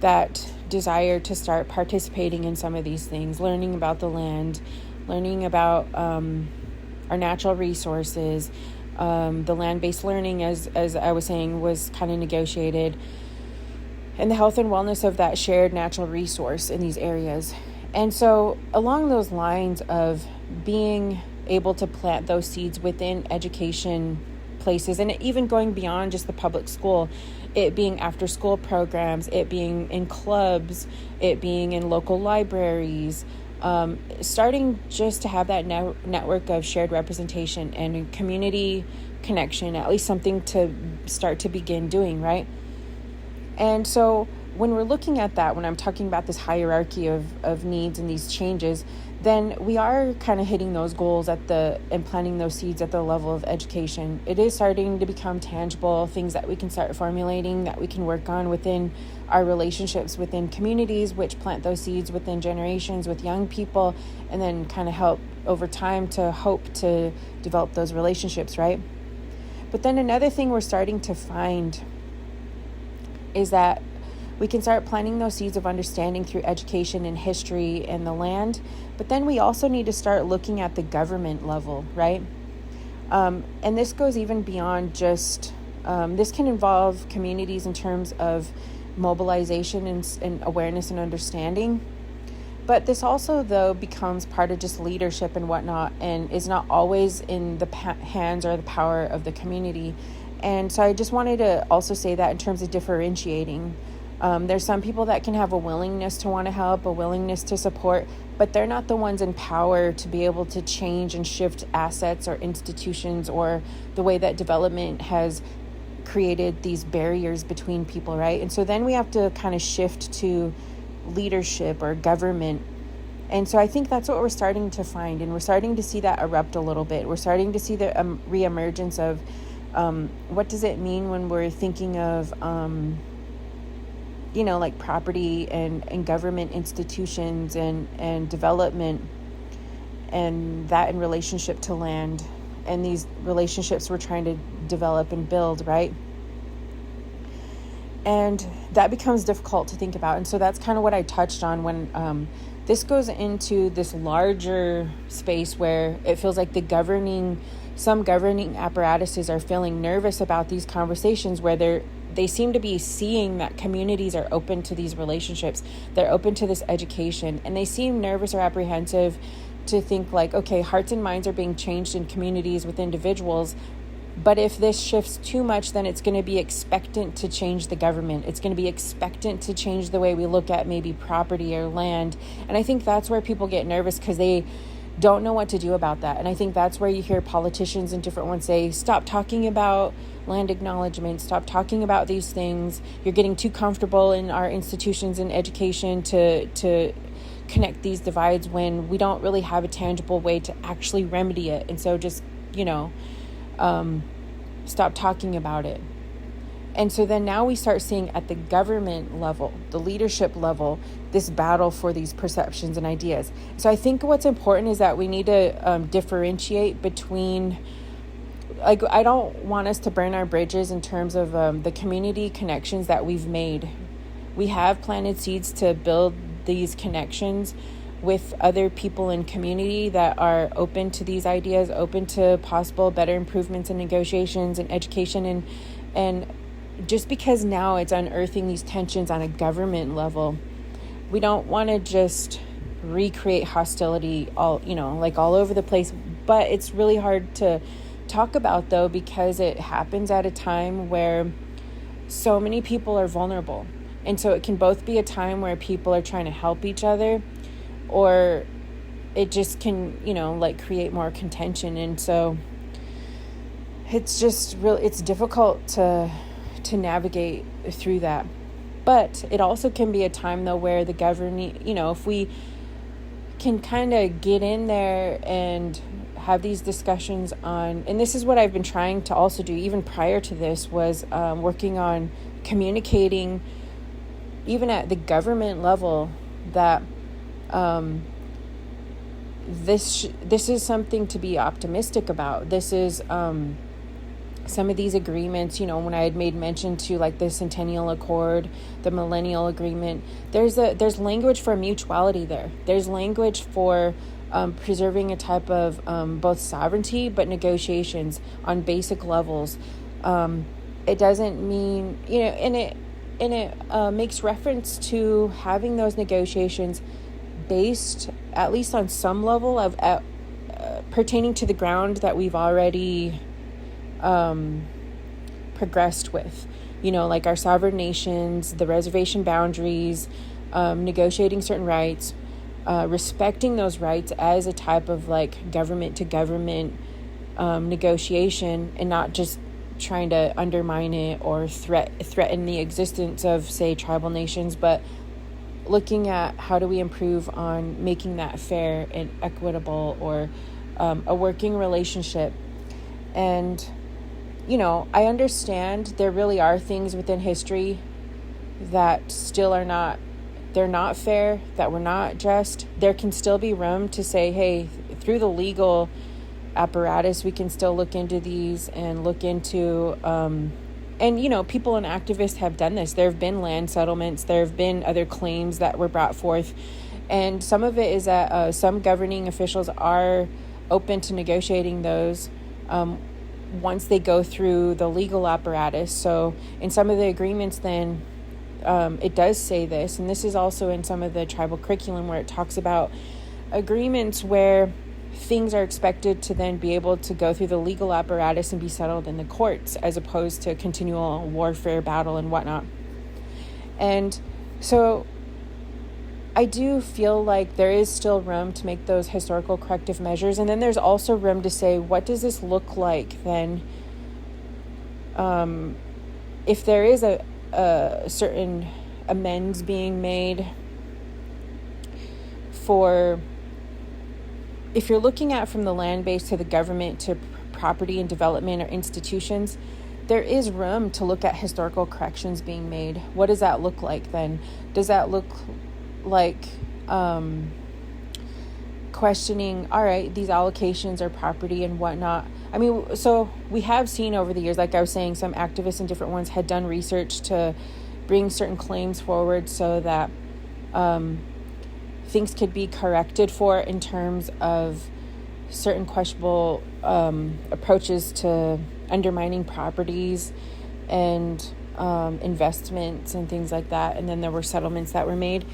that desire to start participating in some of these things, learning about the land, learning about our natural resources, the land-based learning, as I was saying, was kind of negotiated. and the health and wellness of that shared natural resource in these areas. And so along those lines of being able to plant those seeds within education places, and even going beyond just the public school, it being after school programs, it being in clubs, it being in local libraries, starting just to have that network of shared representation and community connection, at least something to start to begin doing, right? And so when we're looking at that, when I'm talking about this hierarchy of needs and these changes, then we are kind of hitting those goals and planting those seeds at the level of education. It is starting to become tangible, things that we can start formulating, that we can work on within our relationships within communities, which plant those seeds within generations with young people, and then kind of help over time to hope to develop those relationships, right? But then another thing we're starting to find is that we can start planting those seeds of understanding through education and history and the land, but then we also need to start looking at the government level, right? And this goes even beyond just, this can involve communities in terms of mobilization and awareness and understanding. But this also, though, becomes part of just leadership and whatnot, and is not always in the hands or the power of the community. And so I just wanted to also say that in terms of differentiating. There's some people that can have a willingness to want to help, a willingness to support, but they're not the ones in power to be able to change and shift assets or institutions or the way that development has created these barriers between people, right? And so then we have to kind of shift to leadership or government. And so I think that's what we're starting to find, and we're starting to see that erupt a little bit. We're starting to see the reemergence of what does it mean when we're thinking of like property and government institutions and development, and that in relationship to land, and these relationships we're trying to develop and build, right? And that becomes difficult to think about. And so that's kind of what I touched on when this goes into this larger space where it feels like some governing apparatuses are feeling nervous about these conversations, where they seem to be seeing that communities are open to these relationships, they're open to this education, and they seem nervous or apprehensive to think like, okay, hearts and minds are being changed in communities with individuals, but if this shifts too much, then it's going to be expectant to change the government. It's going to be expectant to change the way we look at maybe property or land. And I think that's where people get nervous, because they don't know what to do about that. And I think that's where you hear politicians and different ones say, stop talking about land acknowledgement, stop talking about these things. You're getting too comfortable in our institutions and education to connect these divides when we don't really have a tangible way to actually remedy it. And so just, stop talking about it. And so then now we start seeing at the government level, the leadership level, this battle for these perceptions and ideas. So I think what's important is that we need to differentiate between, like, I don't want us to burn our bridges in terms of the community connections that we've made. We have planted seeds to build these connections with other people in community that are open to these ideas, open to possible better improvements in negotiations and education, and just because now it's unearthing these tensions on a government level, we don't want to just recreate hostility all over the place. But it's really hard to talk about, though, because it happens at a time where so many people are vulnerable. And so it can both be a time where people are trying to help each other, or it just can, create more contention. And so it's just it's difficult to navigate through that. But it also can be a time, though, where the governing, if we can kind of get in there and have these discussions on, and this is what I've been trying to also do even prior to this, was working on communicating even at the government level that this is something to be optimistic about. This is some of these agreements, when I had made mention to like the Centennial Accord, the Millennial Agreement, there's language for mutuality there. There's language for preserving a type of both sovereignty but negotiations on basic levels. It doesn't mean, it makes reference to having those negotiations based at least on some level of pertaining to the ground that we've already progressed with, like our sovereign nations, the reservation boundaries, negotiating certain rights, respecting those rights as a type of like government to government negotiation, and not just trying to undermine it or threaten the existence of, say, tribal nations, but looking at how do we improve on making that fair and equitable, or a working relationship. And I understand there really are things within history that still are not, they're not fair, that were not just. There can still be room to say, hey, through the legal apparatus, we can still look into these and look into, and people and activists have done this. There have been land settlements, there have been other claims that were brought forth, and some of it is that some governing officials are open to negotiating those once they go through the legal apparatus. So in some of the agreements then, it does say this, and this is also in some of the tribal curriculum where it talks about agreements where things are expected to then be able to go through the legal apparatus and be settled in the courts, as opposed to continual warfare, battle, and whatnot. And so I do feel like there is still room to make those historical corrective measures. And then there's also room to say, what does this look like then? If there is a certain amends being made for, if you're looking at from the land base to the government to property and development or institutions, there is room to look at historical corrections being made. What does that look like then? Does that look like questioning, all right, these allocations are property and whatnot? I mean, so we have seen over the years, like I was saying, some activists and different ones had done research to bring certain claims forward so that things could be corrected for in terms of certain questionable approaches to undermining properties and investments and things like that. And then there were settlements that were made.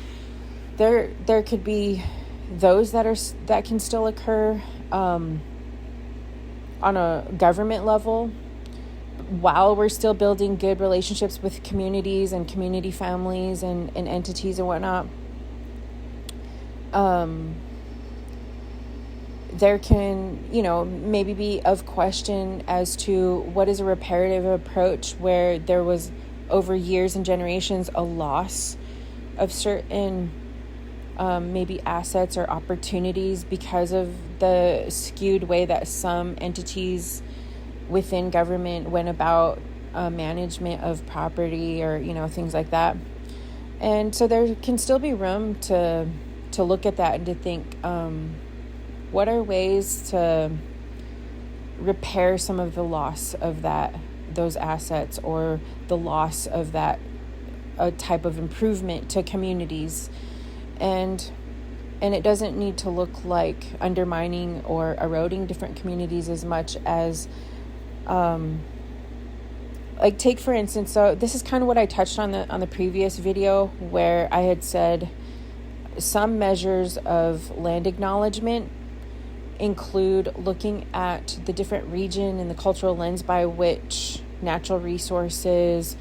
There could be those that can still occur on a government level, while we're still building good relationships with communities and community families and entities and whatnot. There can, maybe be of question as to what is a reparative approach where there was over years and generations a loss of certain maybe assets or opportunities because of the skewed way that some entities within government went about management of property, or things like that. And so there can still be room to look at that and to think, what are ways to repair some of the loss of those assets, or the loss of that type of improvement to communities. And it doesn't need to look like undermining or eroding different communities as much as like, take for instance, so this is kind of what I touched on the previous video, where I had said some measures of land acknowledgement include looking at the different region and the cultural lens by which natural resources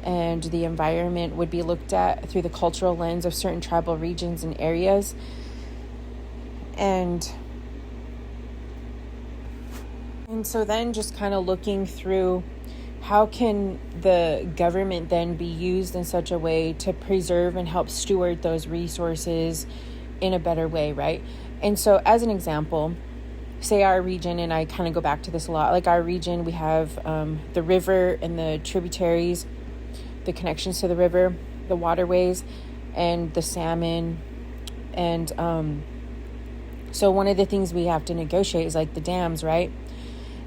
and the environment would be looked at through the cultural lens of certain tribal regions and areas. And so then just kind of looking through, how can the government then be used in such a way to preserve and help steward those resources in a better way, right? And so as an example, say our region, and I kind of go back to this a lot, like our region, we have the river and the tributaries, the connections to the river, the waterways, and the salmon. And so one of the things we have to negotiate is like the dams, right?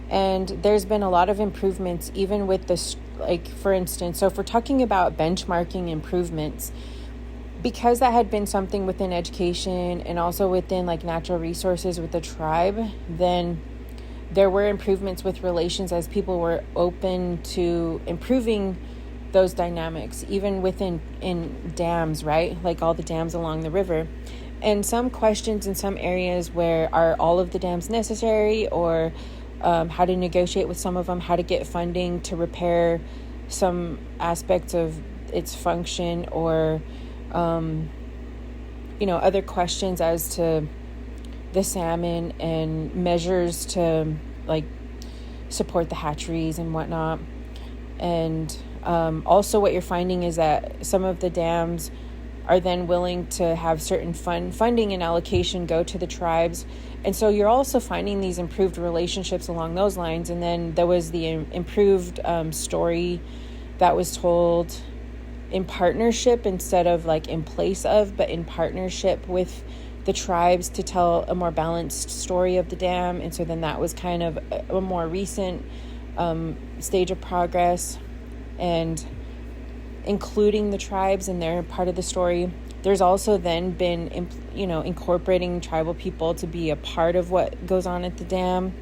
And there's been a lot of improvements, even with this, like, for instance, so if we're talking about benchmarking improvements, because that had been something within education and also within like natural resources with the tribe, then there were improvements with relations as people were open to improving those dynamics, even within in dams, right? Like all the dams along the river. And some questions in some areas where are all of the dams necessary, or how to negotiate with some of them, how to get funding to repair some aspects of its function, or other questions as to the salmon and measures to like support the hatcheries and whatnot. And also what you're finding is that some of the dams are then willing to have certain funding and allocation go to the tribes. And so you're also finding these improved relationships along those lines. And then there was the improved story that was told in partnership instead of like in place of, but in partnership with the tribes to tell a more balanced story of the dam. And so then that was kind of a more recent stage of progress, and including the tribes in their part of the story. There's also then been, incorporating tribal people to be a part of what goes on at the dam.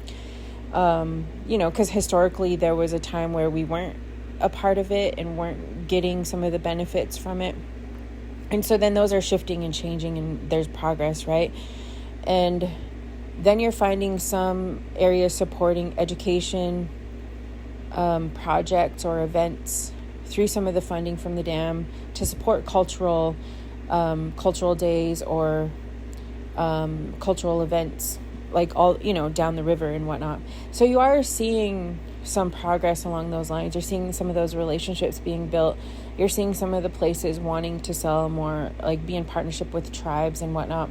Because historically there was a time where we weren't a part of it and weren't getting some of the benefits from it. And so then those are shifting and changing, and there's progress, right? And then you're finding some areas supporting education projects or events through some of the funding from the dam to support cultural days or cultural events, like all, down the river and whatnot. So you are seeing some progress along those lines. You're seeing some of those relationships being built. You're seeing some of the places wanting to sell more, like be in partnership with tribes and whatnot.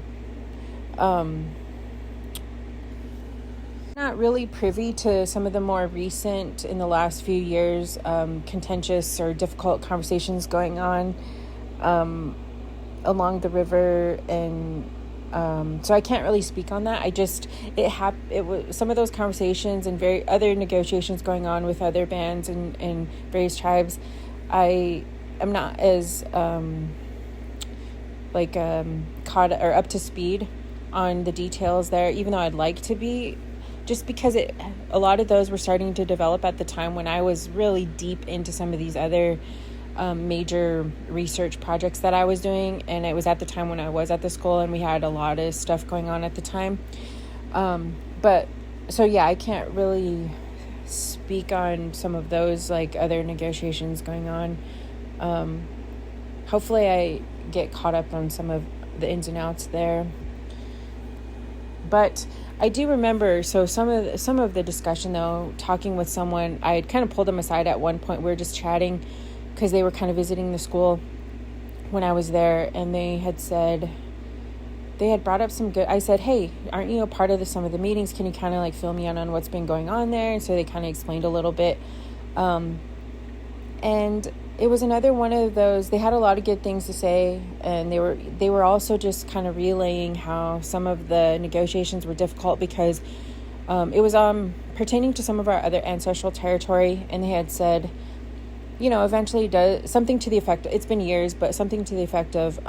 Not really privy to some of the more recent, in the last few years, contentious or difficult conversations going on along the river, and so I can't really speak on that. It was some of those conversations and other negotiations going on with other bands and various tribes. I am not as caught or up to speed on the details there, even though I'd like to be, just because a lot of those were starting to develop at the time when I was really deep into some of these other major research projects that I was doing. And it was at the time when I was at the school and we had a lot of stuff going on at the time. But so, yeah, I can't really speak on some of those like other negotiations going on. Hopefully I get caught up on some of the ins and outs there. But I do remember, so some of the discussion, though, talking with someone, I had kind of pulled them aside at one point. We were just chatting because they were kind of visiting the school when I was there, and they had brought up some good, I said, hey, aren't you a part of some of the meetings? Can you kind of like fill me in on what's been going on there? And so they kind of explained a little bit. And it was another one of those, they had a lot of good things to say, and they were also just kind of relaying how some of the negotiations were difficult because it was pertaining to some of our other ancestral territory, and they had said, eventually does something to the effect, it's been years, but something to the effect of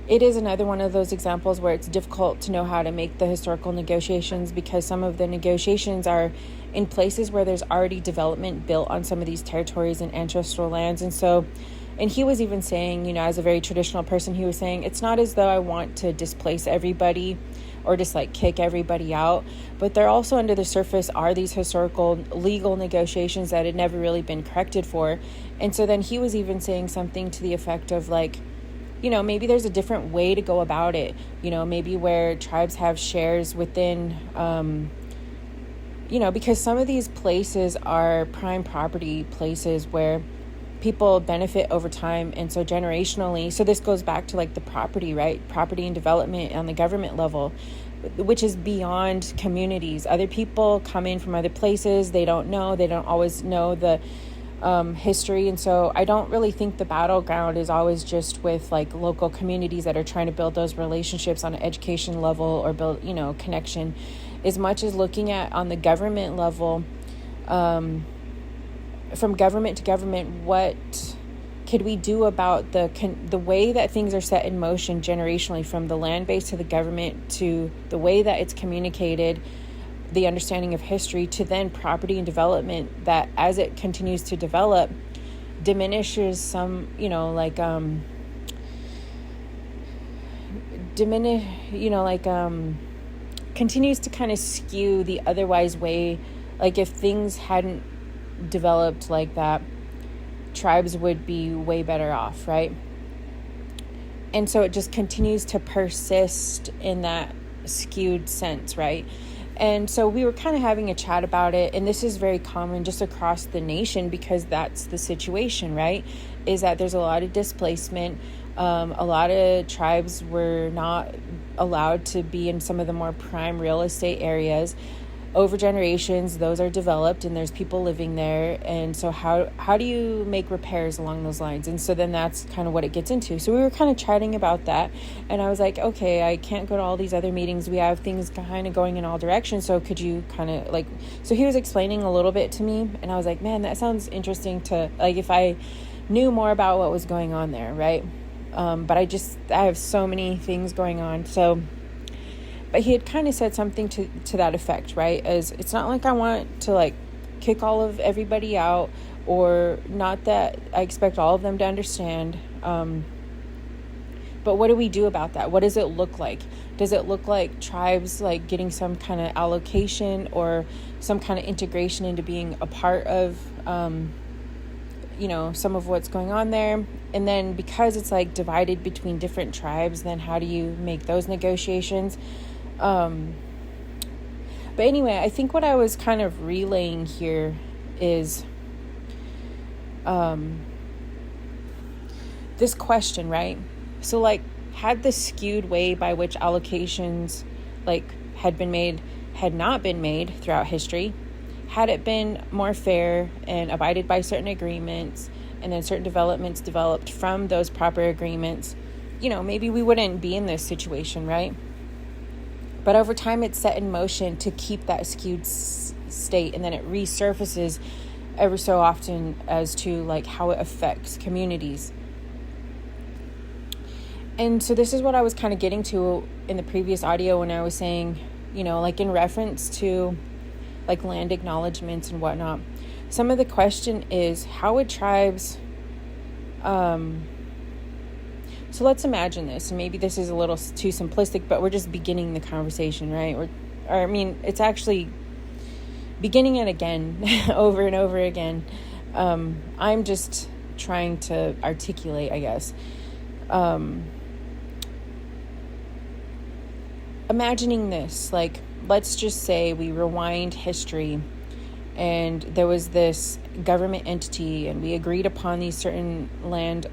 it is another one of those examples where it's difficult to know how to make the historical negotiations because some of the negotiations are in places where there's already development built on some of these territories and ancestral lands. And he was even saying, as a very traditional person, he was saying, it's not as though I want to displace everybody or just like kick everybody out, but there also under the surface are these historical legal negotiations that had never really been corrected for. And so then he was even saying something to the effect of like, maybe there's a different way to go about it, maybe where tribes have shares within, because some of these places are prime property places where people benefit over time. And so generationally, so this goes back to like the property, right? Property and development on the government level, which is beyond communities. Other people come in from other places. They don't always know the history. And so I don't really think the battleground is always just with like local communities that are trying to build those relationships on an education level or build, connection, as much as looking at on the government level, from government to government, what could we do about the way that things are set in motion generationally, from the land base to the government to the way that it's communicated, the understanding of history to then property and development, that as it continues to develop, diminishes some, diminish, continues to kind of skew the otherwise way. Like if things hadn't developed like that, tribes would be way better off, right? And so it just continues to persist in that skewed sense, right? And so we were kind of having a chat about it, and this is very common just across the nation because that's the situation, right? Is that there's a lot of displacement. A lot of tribes were not allowed to be in some of the more prime real estate areas. Over generations, those are developed and there's people living there. And so how do you make repairs along those lines? And so then that's kind of what it gets into. So we were kind of chatting about that. And I was like, okay, I can't go to all these other meetings. We have things kind of going in all directions. So could you kind of so he was explaining a little bit to me. And I was like, man, that sounds interesting to, if I knew more about what was going on there, right? But I have so many things going on. But he had kind of said something to that effect, right? As it's not like I want to kick all of everybody out, or not that I expect all of them to understand. But what do we do about that? What does it look like? Does it look like tribes getting some kind of allocation or some kind of integration into being a part of, some of what's going on there? And then because it's divided between different tribes, then how do you make those negotiations? But anyway, I think what I was kind of relaying here is this question, right? So had the skewed way by which allocations had not been made throughout history, had it been more fair and abided by certain agreements, and then certain developments developed from those proper agreements, maybe we wouldn't be in this situation, right? But over time, it's set in motion to keep that skewed state, and then it resurfaces every so often as to how it affects communities. And so this is what I was kind of getting to in the previous audio when I was saying, in reference to land acknowledgements and whatnot. Some of the question is, how would tribes... So let's imagine this, and maybe this is a little too simplistic, but we're just beginning the conversation, right? It's actually beginning it again, over and over again. I'm just trying to articulate, I guess. Imagining this, let's just say we rewind history, and there was this government entity, and we agreed upon these certain land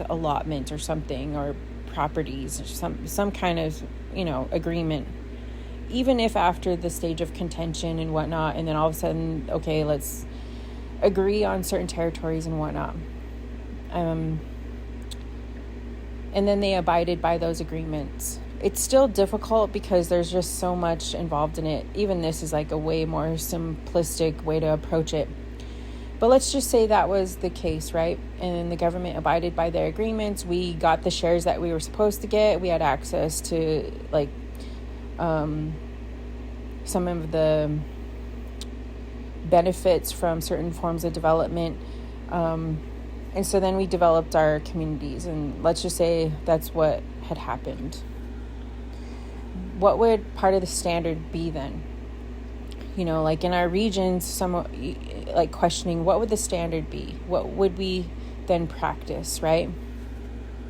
allotment or something, or properties, or some kind of agreement, even if after the stage of contention and whatnot, and then all of a sudden, okay, let's agree on certain territories and whatnot, and then they abided by those agreements. It's still difficult because there's just so much involved in it. Even this is a way more simplistic way to approach it. But let's just say that was the case, right? And the government abided by their agreements. We got the shares that we were supposed to get. We had access to some of the benefits from certain forms of development. And so then we developed our communities, and let's just say that's what had happened. What would part of the standard be then? In our regions, some questioning, what would the standard be? What would we then practice, right?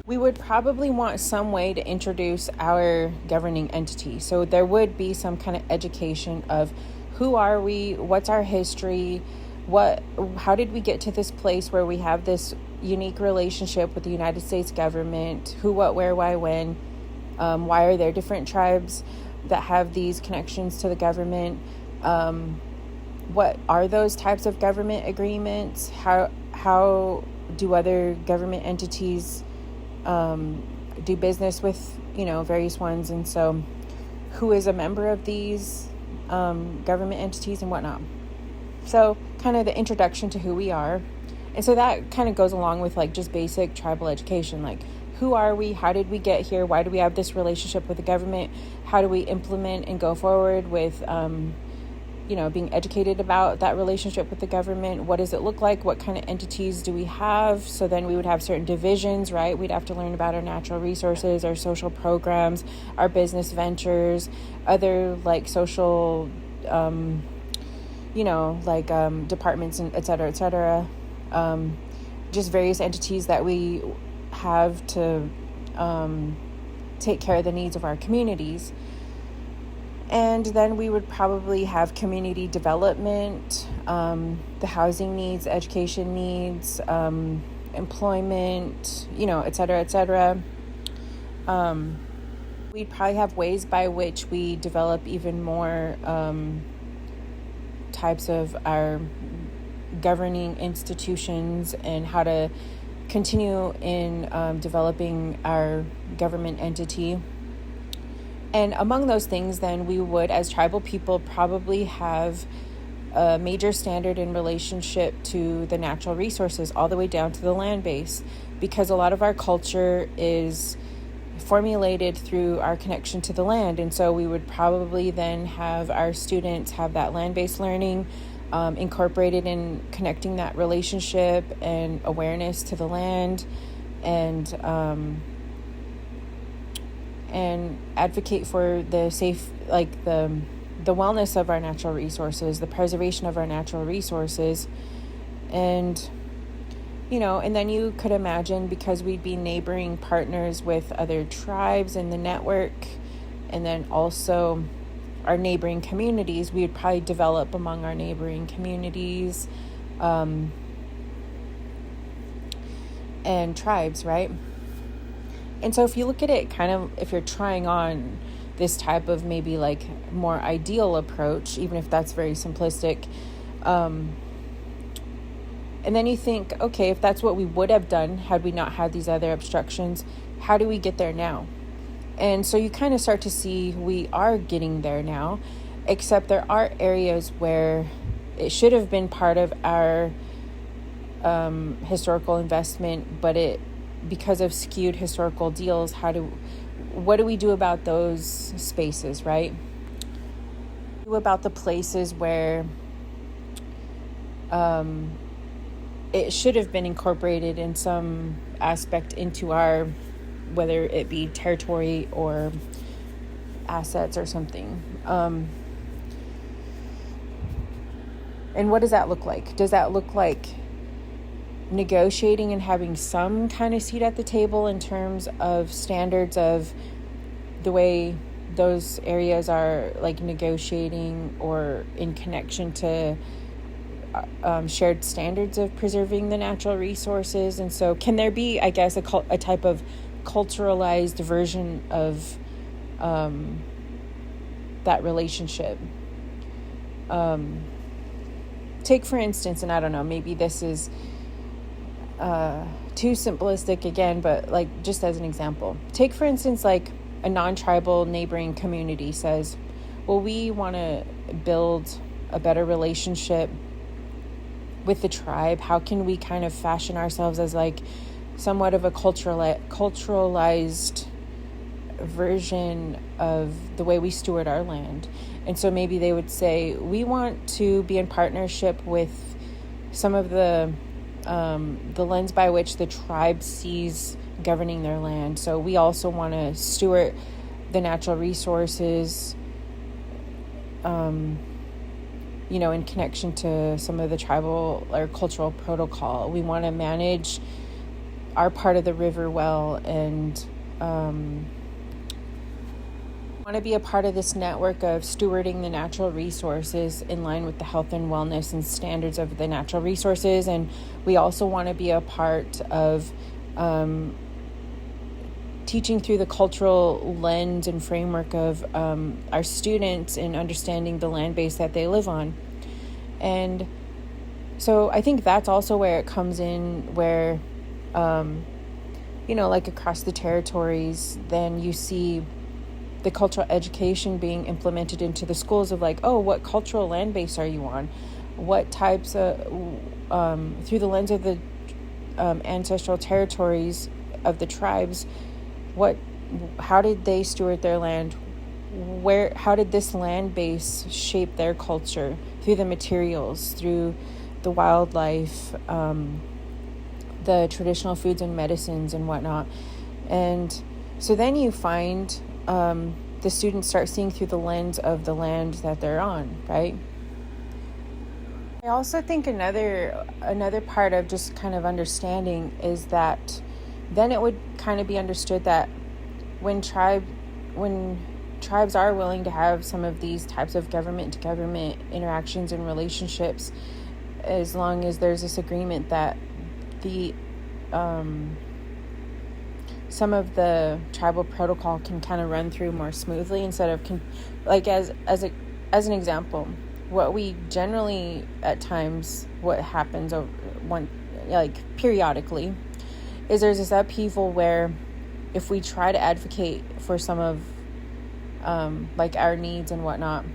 We would probably want some way to introduce our governing entity. So there would be some kind of education of who are we, what's our history, how did we get to this place where we have this unique relationship with the United States government, who, what, where, why, when, why are there different tribes that have these connections to the government? What are those types of government agreements? How do other government entities do business with, various ones? And so who is a member of these government entities and whatnot? So kind of the introduction to who we are. And so that kind of goes along with just basic tribal education, who are we? How did we get here? Why do we have this relationship with the government? How do we implement and go forward with being educated about that relationship with the government. What does it look like? What kind of entities do we have? So then we would have certain divisions, right? We'd have to learn about our natural resources, our social programs, our business ventures, other like social, departments, and et cetera, et cetera. Just various entities that we have to take care of the needs of our communities. And then we would probably have community development, the housing needs, education needs, employment, et cetera, et cetera. We'd probably have ways by which we develop even more types of our governing institutions and how to continue in developing our government entity. And among those things, then, we would, as tribal people, probably have a major standard in relationship to the natural resources all the way down to the land base, because a lot of our culture is formulated through our connection to the land. And so we would probably then have our students have that land-based learning incorporated in connecting that relationship and awareness to the land, and advocate for the safe, like the wellness of our natural resources, the preservation of our natural resources. And and then you could imagine, because we'd be neighboring partners with other tribes in the network, and then also our neighboring communities, we would probably develop among our neighboring communities and tribes, right? And so if you look at it kind of, if you're trying on this type of maybe like more ideal approach, even if that's very simplistic, and then you think, okay, if that's what we would have done had we not had these other obstructions, how do we get there now? And so you kind of start to see we are getting there now, except there are areas where it should have been part of our historical investment, but because of skewed historical deals, what do we do about those spaces, right? Do about the places where it should have been incorporated in some aspect into our, whether it be territory or assets or something. And what does that look like? Does that look like negotiating and having some kind of seat at the table in terms of standards of the way those areas are like negotiating, or in connection to shared standards of preserving the natural resources? And so can there be, I guess, a type of culturalized version of that relationship? Take, for instance, and I don't know, maybe this is too simplistic again, but like just as an example, take for instance like a non-tribal neighboring community says, well, we want to build a better relationship with the tribe. How can we kind of fashion ourselves as like somewhat of a culturalized version of the way we steward our land? And so maybe they would say, we want to be in partnership with some of the lens by which the tribe sees governing their land. So we also want to steward the natural resources, in connection to some of the tribal or cultural protocol. We want to manage our part of the river well, and want to be a part of this network of stewarding the natural resources in line with the health and wellness and standards of the natural resources. And we also want to be a part of teaching through the cultural lens and framework of our students in understanding the land base that they live on. And so I think that's also where it comes in, where, like across the territories, then you see the cultural education being implemented into the schools of like, oh, what cultural land base are you on? What types of, through the lens of the ancestral territories of the tribes, how did they steward their land? how did this land base shape their culture through the materials, through the wildlife, the traditional foods and medicines and whatnot. And so then you find the students start seeing through the lens of the land that they're on, right? I also think another part of just kind of understanding is that then it would kind of be understood that when tribes are willing to have some of these types of government to government interactions and relationships, as long as there's this agreement that the some of the tribal protocol can kind of run through more smoothly, instead of like as an example, what we generally at times what happens periodically is there's this upheaval where if we try to advocate for some of like our needs and whatnot,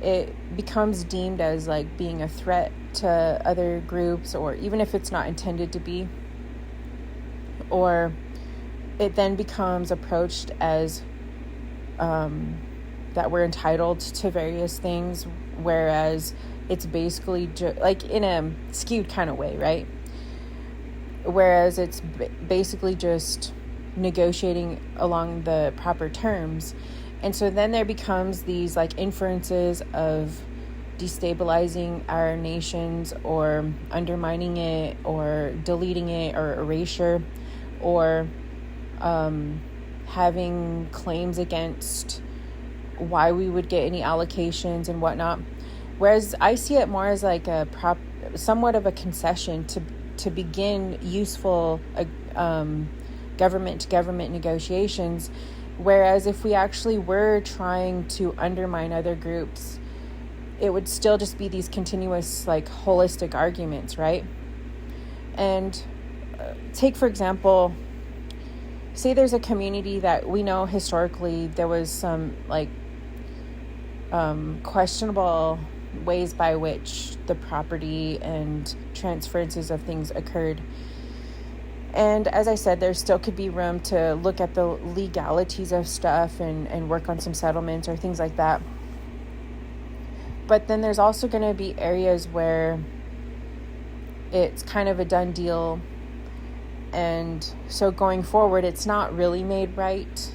it becomes deemed as like being a threat to other groups, or even if it's not intended to be, or it then becomes approached as that we're entitled to various things, whereas it's basically like in a skewed kind of way, right? Whereas it's basically just negotiating along the proper terms. And so then there becomes these like inferences of destabilizing our nations, or undermining it, or deleting it, or erasure, or having claims against why we would get any allocations and whatnot. Whereas I see it more as like somewhat of a concession to begin useful government to government negotiations. Whereas if we actually were trying to undermine other groups, it would still just be these continuous like holistic arguments, right? And take for example, say there's a community that we know historically there was some like questionable ways by which the property and transferences of things occurred. And as I said, there still could be room to look at the legalities of stuff and work on some settlements or things like that. But then there's also going to be areas where it's kind of a done deal. And so going forward, it's not really made right.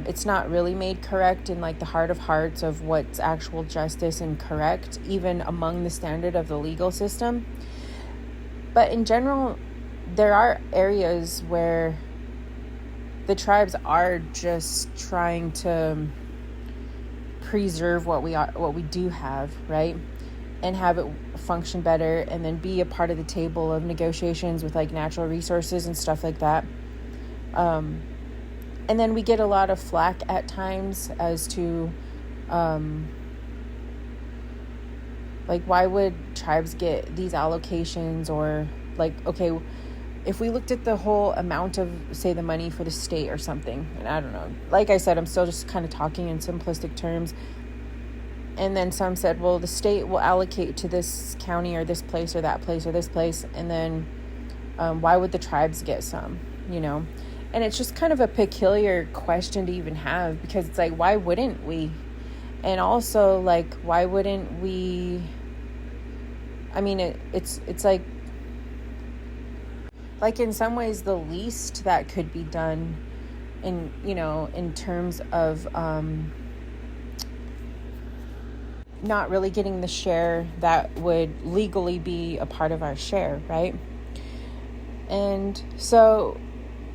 It's not really made correct in like the heart of hearts of what's actual justice and correct, even among the standard of the legal system. But in general, there are areas where the tribes are just trying to preserve what we do have, right? And have it function better, and then be a part of the table of negotiations with like natural resources and stuff like that. And then we get a lot of flack at times as to like, why would tribes get these allocations? Or like, okay, if we looked at the whole amount of, say, the money for the state or something, and I don't know, like I said, I'm still just kind of talking in simplistic terms. And then some said, well, the state will allocate to this county or this place or that place or this place. And then why would the tribes get some, And it's just kind of a peculiar question to even have, because it's like, why wouldn't we? And also, like, why wouldn't we? I mean, it's like in some ways the least that could be done in terms of not really getting the share that would legally be a part of our share, right? And so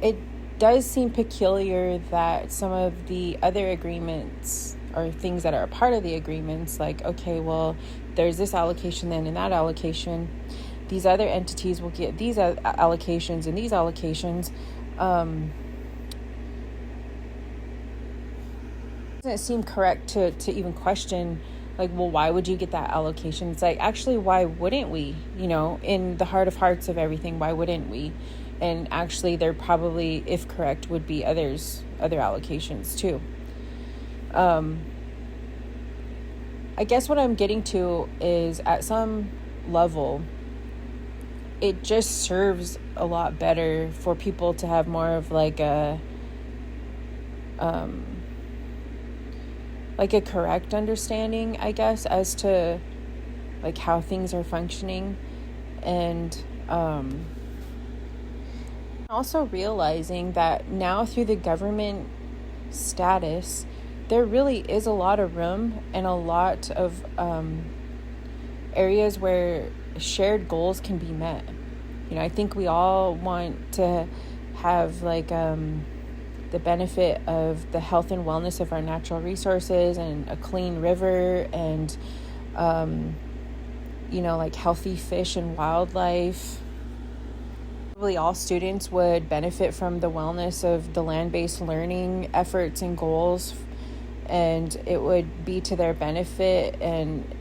it does seem peculiar that some of the other agreements or things that are a part of the agreements, like, okay, well, there's this allocation then and that allocation, these other entities will get these allocations and these allocations. Doesn't it seem correct to even question, like, well, why would you get that allocation? It's like, actually, why wouldn't we? In the heart of hearts of everything, why wouldn't we? And actually, there probably, if correct, would be other allocations too. I guess what I'm getting to is, at some level, it just serves a lot better for people to have more of like a like a correct understanding, I guess, as to like how things are functioning. And also realizing that now through the government status, there really is a lot of room and a lot of areas where shared goals can be met. I think we all want to have like the benefit of the health and wellness of our natural resources and a clean river and like healthy fish and wildlife. Probably all students would benefit from the wellness of the land-based learning efforts and goals, and it would be to their benefit, and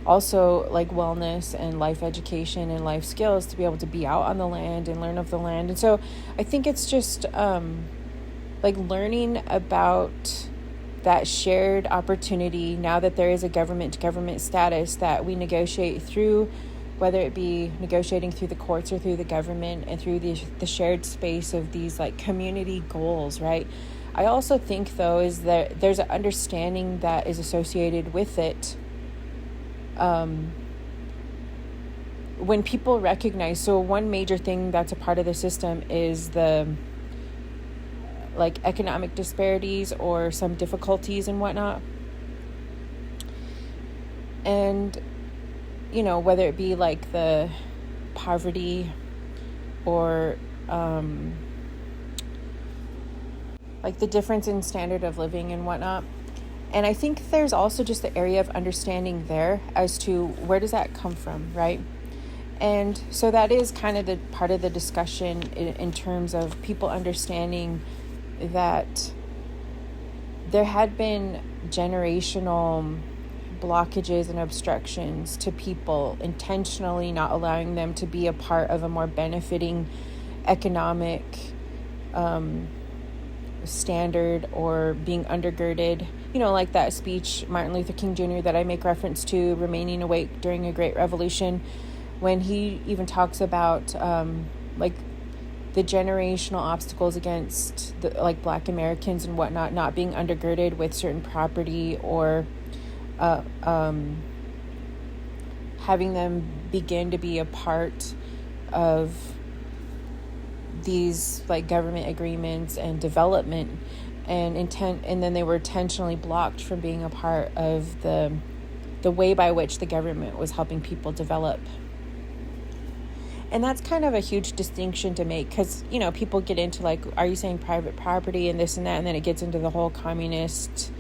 also like wellness and life education and life skills to be able to be out on the land and learn of the land. And so I think it's just like learning about that shared opportunity now that there is a government-to-government status that we negotiate through, whether it be negotiating through the courts or through the government and through the shared space of these like community goals, right? I also think, though, is that there's an understanding that is associated with it. When people recognize, so one major thing that's a part of the system is the like economic disparities or some difficulties and whatnot. And whether it be like the poverty or like the difference in standard of living and whatnot. And I think there's also just the area of understanding there as to where does that come from, right? And so that is kind of the part of the discussion in terms of people understanding that there had been generational blockages and obstructions to people intentionally not allowing them to be a part of a more benefiting economic standard or being undergirded. Like that speech, Martin Luther King Jr., that I make reference to, remaining awake during a great revolution, when he even talks about like the generational obstacles against like Black Americans and whatnot not being undergirded with certain property or having them begin to be a part of these like government agreements and development and then they were intentionally blocked from being a part of the way by which the government was helping people develop. And that's kind of a huge distinction to make because, people get into like, are you saying private property and this and that? And then it gets into the whole communist,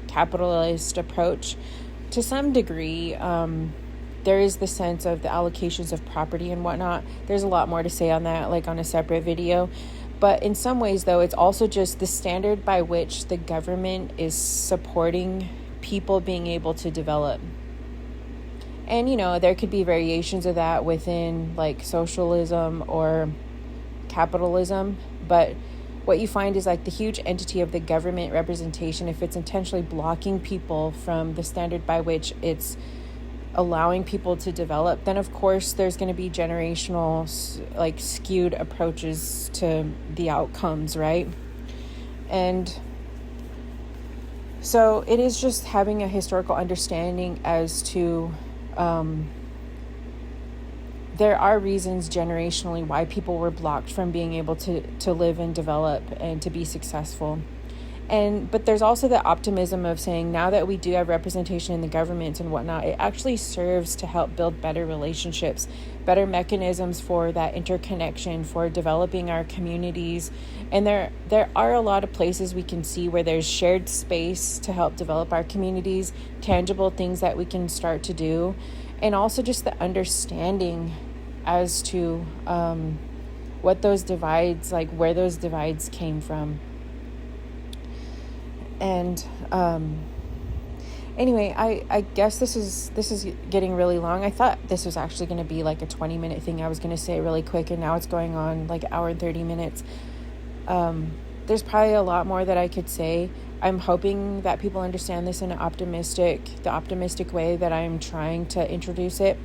capitalist approach. To some degree, there is the sense of the allocations of property and whatnot. There's a lot more to say on that, like on a separate video. But in some ways, though, it's also just the standard by which the government is supporting people being able to develop. And, there could be variations of that within like socialism or capitalism. But what you find is like the huge entity of the government representation, if it's intentionally blocking people from the standard by which it's allowing people to develop, then of course there's going to be generational like skewed approaches to the outcomes, right? And so it is just having a historical understanding as to there are reasons generationally why people were blocked from being able to live and develop and to be successful. But there's also the optimism of saying now that we do have representation in the government and whatnot, it actually serves to help build better relationships, better mechanisms for that interconnection, for developing our communities. And there are a lot of places we can see where there's shared space to help develop our communities, tangible things that we can start to do, and also just the understanding as to what those divides, like where those divides came from. And anyway, I guess this is getting really long. I thought this was actually going to be like a 20-minute thing I was going to say really quick, and now it's going on like an hour and 30 minutes. There's probably a lot more that I could say. I'm hoping that people understand this in the optimistic way that I'm trying to introduce it.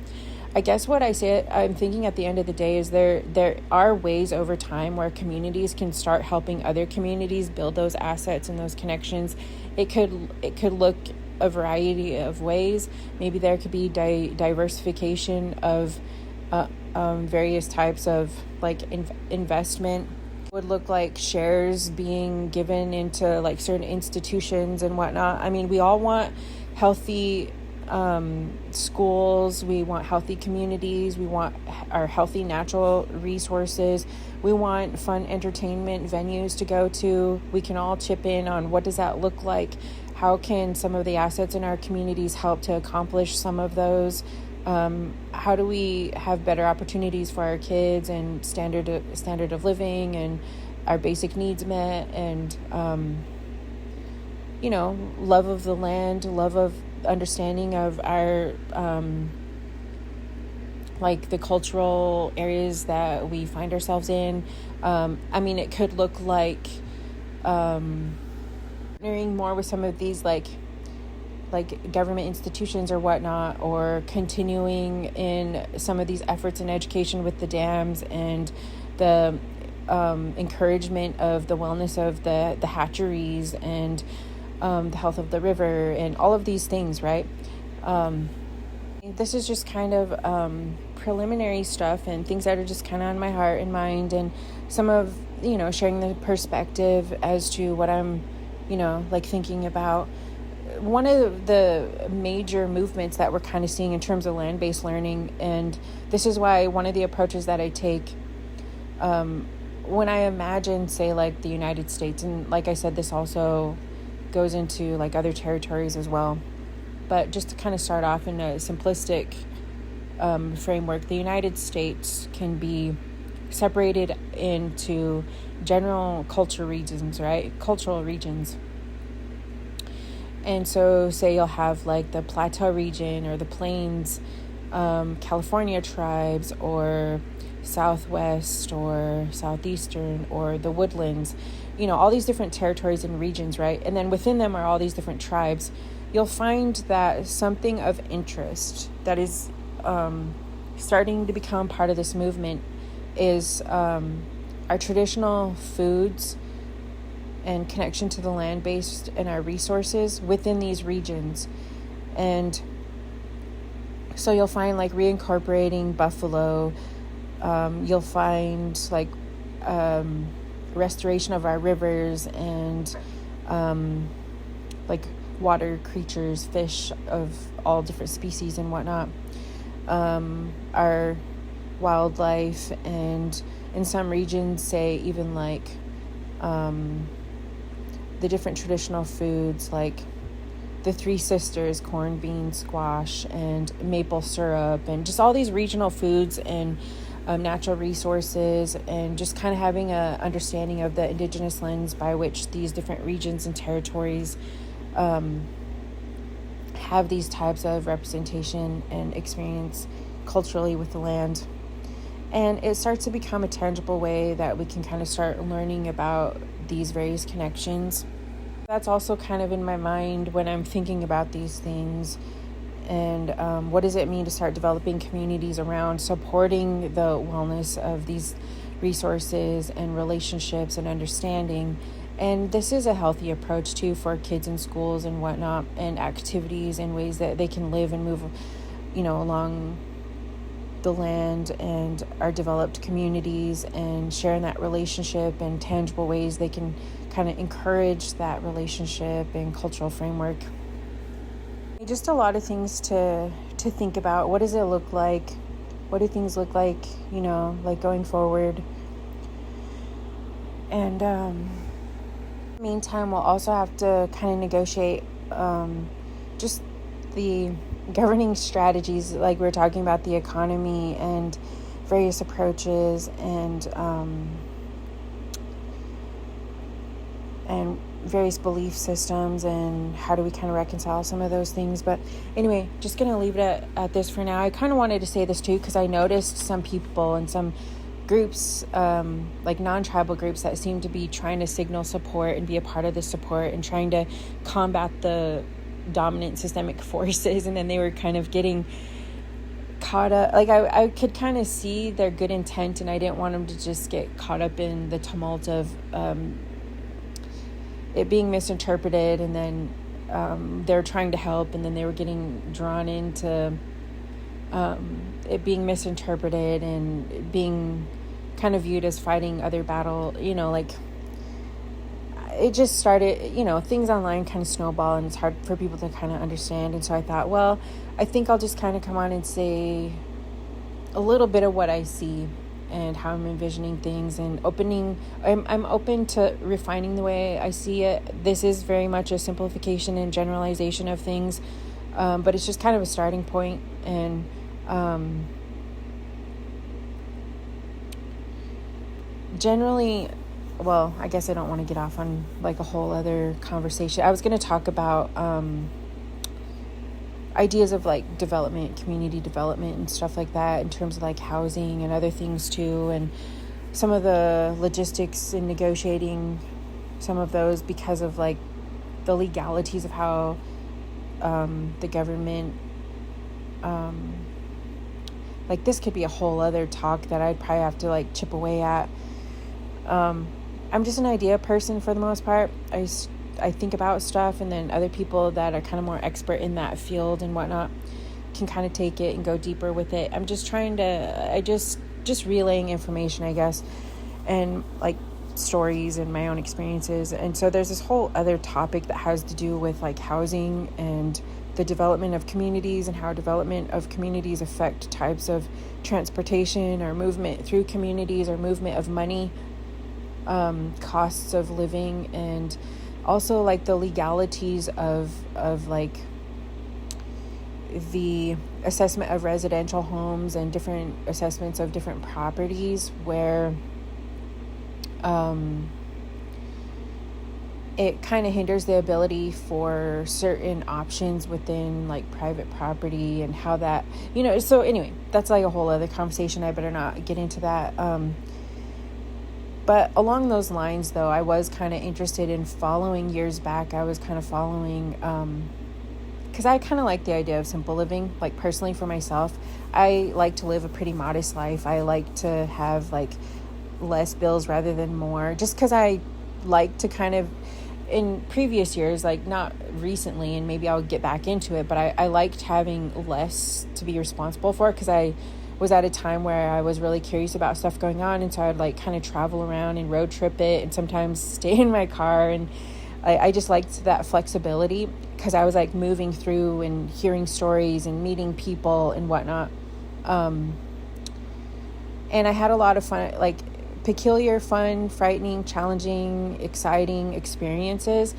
I guess what I'm thinking at the end of the day is there are ways over time where communities can start helping other communities build those assets and those connections. It could look a variety of ways. Maybe there could be diversification of various types of like investment. Would look like shares being given into like certain institutions and whatnot. I mean, we all want healthy schools, we want healthy communities, we want our healthy natural resources, we want fun entertainment venues to go to. We can all chip in on what does that look like, how can some of the assets in our communities help to accomplish some of those, how do we have better opportunities for our kids and standard of living and our basic needs met, and love of the land, love of understanding of our like the cultural areas that we find ourselves in. I mean, it could look like partnering more with some of these like government institutions or whatnot, or continuing in some of these efforts in education with the dams and the encouragement of the wellness of the hatcheries and the health of the river and all of these things, right? This is just kind of preliminary stuff and things that are just kind of on my heart and mind, and some of, sharing the perspective as to what I'm, like thinking about. One of the major movements that we're kind of seeing in terms of land-based learning, and this is why one of the approaches that I take when I imagine, say, like the United States, and like I said, this also goes into like other territories as well, but just to kind of start off in a simplistic framework, the United States can be separated into general cultural regions, right? Cultural regions. And so say you'll have like the Plateau region or the Plains, California tribes, or Southwest or Southeastern, or the Woodlands, all these different territories and regions, right? And then within them are all these different tribes. You'll find that something of interest that is starting to become part of this movement is our traditional foods and connection to the land-based and our resources within these regions. And so you'll find like reincorporating buffalo, you'll find like restoration of our rivers and like water creatures, fish of all different species and whatnot, our wildlife, and in some regions, say even like the different traditional foods like the Three Sisters, corned beans, squash, and maple syrup, and just all these regional foods and natural resources, and just kind of having a understanding of the indigenous lens by which these different regions and territories have these types of representation and experience culturally with the land. And it starts to become a tangible way that we can kind of start learning about these various connections. That's also kind of in my mind when I'm thinking about these things. And what does it mean to start developing communities around supporting the wellness of these resources and relationships and understanding? And this is a healthy approach too for kids in schools and whatnot, and activities and ways that they can live and move, along the land and our developed communities, and sharing that relationship and tangible ways they can kind of encourage that relationship and cultural framework. Just a lot of things to think about. What does it look like? What do things look like, like going forward? And meantime, we'll also have to kind of negotiate just the governing strategies, like we were talking about the economy and various approaches, and various belief systems, and how do we kind of reconcile some of those things. But anyway, just going to leave it at this for now. I kind of wanted to say this too, because I noticed some people and some groups, like non-tribal groups, that seem to be trying to signal support and be a part of the support and trying to combat the dominant systemic forces, and then they were kind of getting caught up, like I could kind of see their good intent, and I didn't want them to just get caught up in the tumult of it being misinterpreted, and then they're trying to help, and then they were getting drawn into it being misinterpreted and being kind of viewed as fighting other battle, like it just started, things online kind of snowball, and it's hard for people to kind of understand. And so I thought, well, I think I'll just kind of come on and say a little bit of what I see and how I'm envisioning things, and I'm open to refining the way I see it. This is very much a simplification and generalization of things, but it's just kind of a starting point. And generally, well, I guess I don't want to get off on like a whole other conversation. I was going to talk about ideas of like development, community development and stuff like that, in terms of like housing and other things too, and some of the logistics in negotiating some of those, because of like the legalities of how the government, like this could be a whole other talk that I'd probably have to like chip away at. I'm just an idea person for the most part. I think about stuff, and then other people that are kind of more expert in that field and whatnot can kind of take it and go deeper with it. I'm just trying to, just relaying information, I guess, and like stories and my own experiences. And so there's this whole other topic that has to do with like housing and the development of communities, and how development of communities affect types of transportation or movement through communities, or movement of money, costs of living, and also like the legalities of like the assessment of residential homes and different assessments of different properties, where it kind of hinders the ability for certain options within like private property, and how that, so anyway, that's like a whole other conversation. I better not get into that. But along those lines, though, I was kind of interested in following years back. I was kind of following, because I kind of like the idea of simple living, like personally for myself. I like to live a pretty modest life. I like to have like less bills rather than more, just because I like to kind of, in previous years, like not recently, and maybe I'll get back into it, but I liked having less to be responsible for, because I was at a time where I was really curious about stuff going on, and so I'd like kind of travel around and road trip it, and sometimes stay in my car, and I just liked that flexibility, because I was like moving through and hearing stories and meeting people and whatnot, and I had a lot of fun, like peculiar, fun, frightening, challenging, exciting experiences.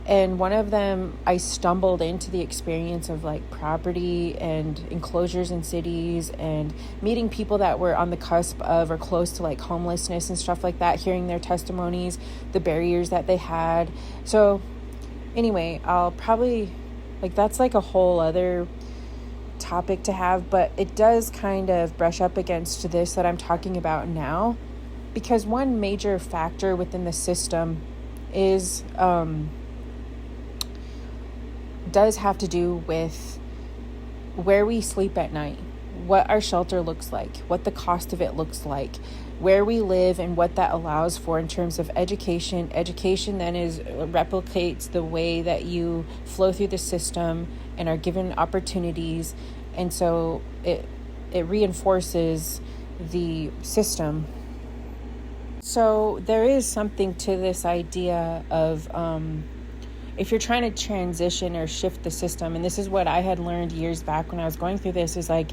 And one of them, I stumbled into the experience of like property and enclosures in cities, and meeting people that were on the cusp of or close to like homelessness and stuff like that, hearing their testimonies, the barriers that they had. So anyway, I'll probably, like, that's like a whole other topic to have, but it does kind of brush up against this that I'm talking about now, because one major factor within the system is, does have to do with where we sleep at night, what our shelter looks like, what the cost of it looks like, where we live, and what that allows for in terms of education. Education then replicates the way that you flow through the system and are given opportunities, and so it reinforces the system. So there is something to this idea of if you're trying to transition or shift the system, and this is what I had learned years back when I was going through this, is like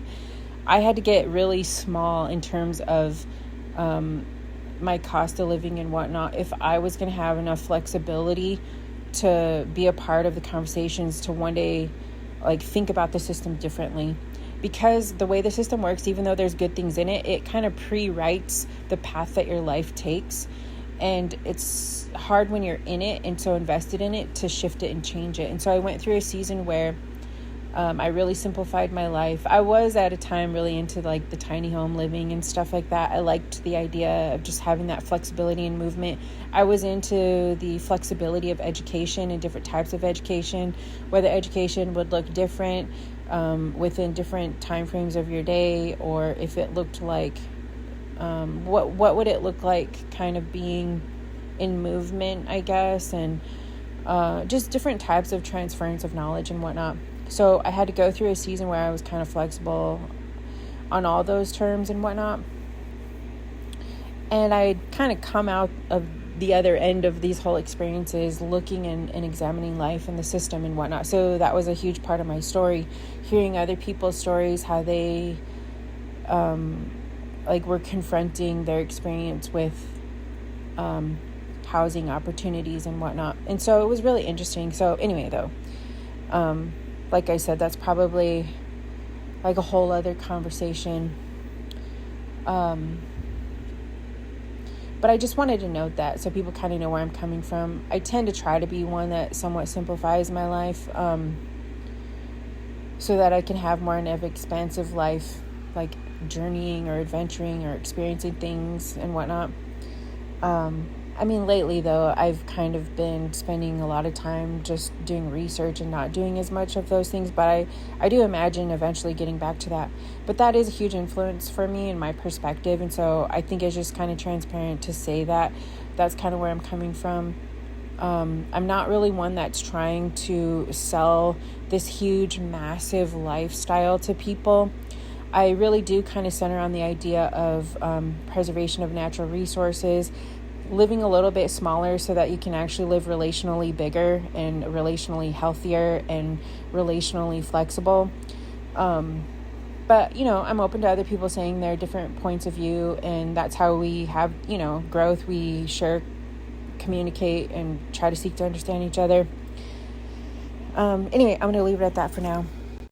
I had to get really small in terms of my cost of living and whatnot if I was going to have enough flexibility to be a part of the conversations, to one day like think about the system differently. Because the way the system works, even though there's good things in it, it kind of pre-writes the path that your life takes. And it's hard when you're in it and so invested in it to shift it and change it. And so I went through a season where I really simplified my life. I was at a time really into like the tiny home living and stuff like that. I liked the idea of just having that flexibility and movement. I was into the flexibility of education and different types of education, where the education would look different. within different time frames of your day, or if it looked like, what would it look like kind of being in movement, I guess, and just different types of transference of knowledge and whatnot. So I had to go through a season where I was kind of flexible on all those terms and whatnot. And I kind of come out of the other end of these whole experiences looking and examining life and the system and whatnot. So that was a huge part of my story, hearing other people's stories, how they were confronting their experience with housing opportunities and whatnot. And so it was really interesting. So anyway, though, like I said, that's probably like a whole other conversation. But I just wanted to note that so people kind of know where I'm coming from. I tend to try to be one that somewhat simplifies my life, so that I can have more of an expansive life, like journeying or adventuring or experiencing things and whatnot. I mean, lately, though, I've kind of been spending a lot of time just doing research and not doing as much of those things, but I do imagine eventually getting back to that. But that is a huge influence for me and my perspective, and so I think it's just kind of transparent to say that that's kind of where I'm coming from. I'm not really one that's trying to sell this huge, massive lifestyle to people. I really do kind of center on the idea of preservation of natural resources, living a little bit smaller so that you can actually live relationally bigger and relationally healthier and relationally flexible. But, I'm open to other people saying their different points of view, and that's how we have, growth. We share, communicate, and try to seek to understand each other. Anyway, I'm going to leave it at that for now.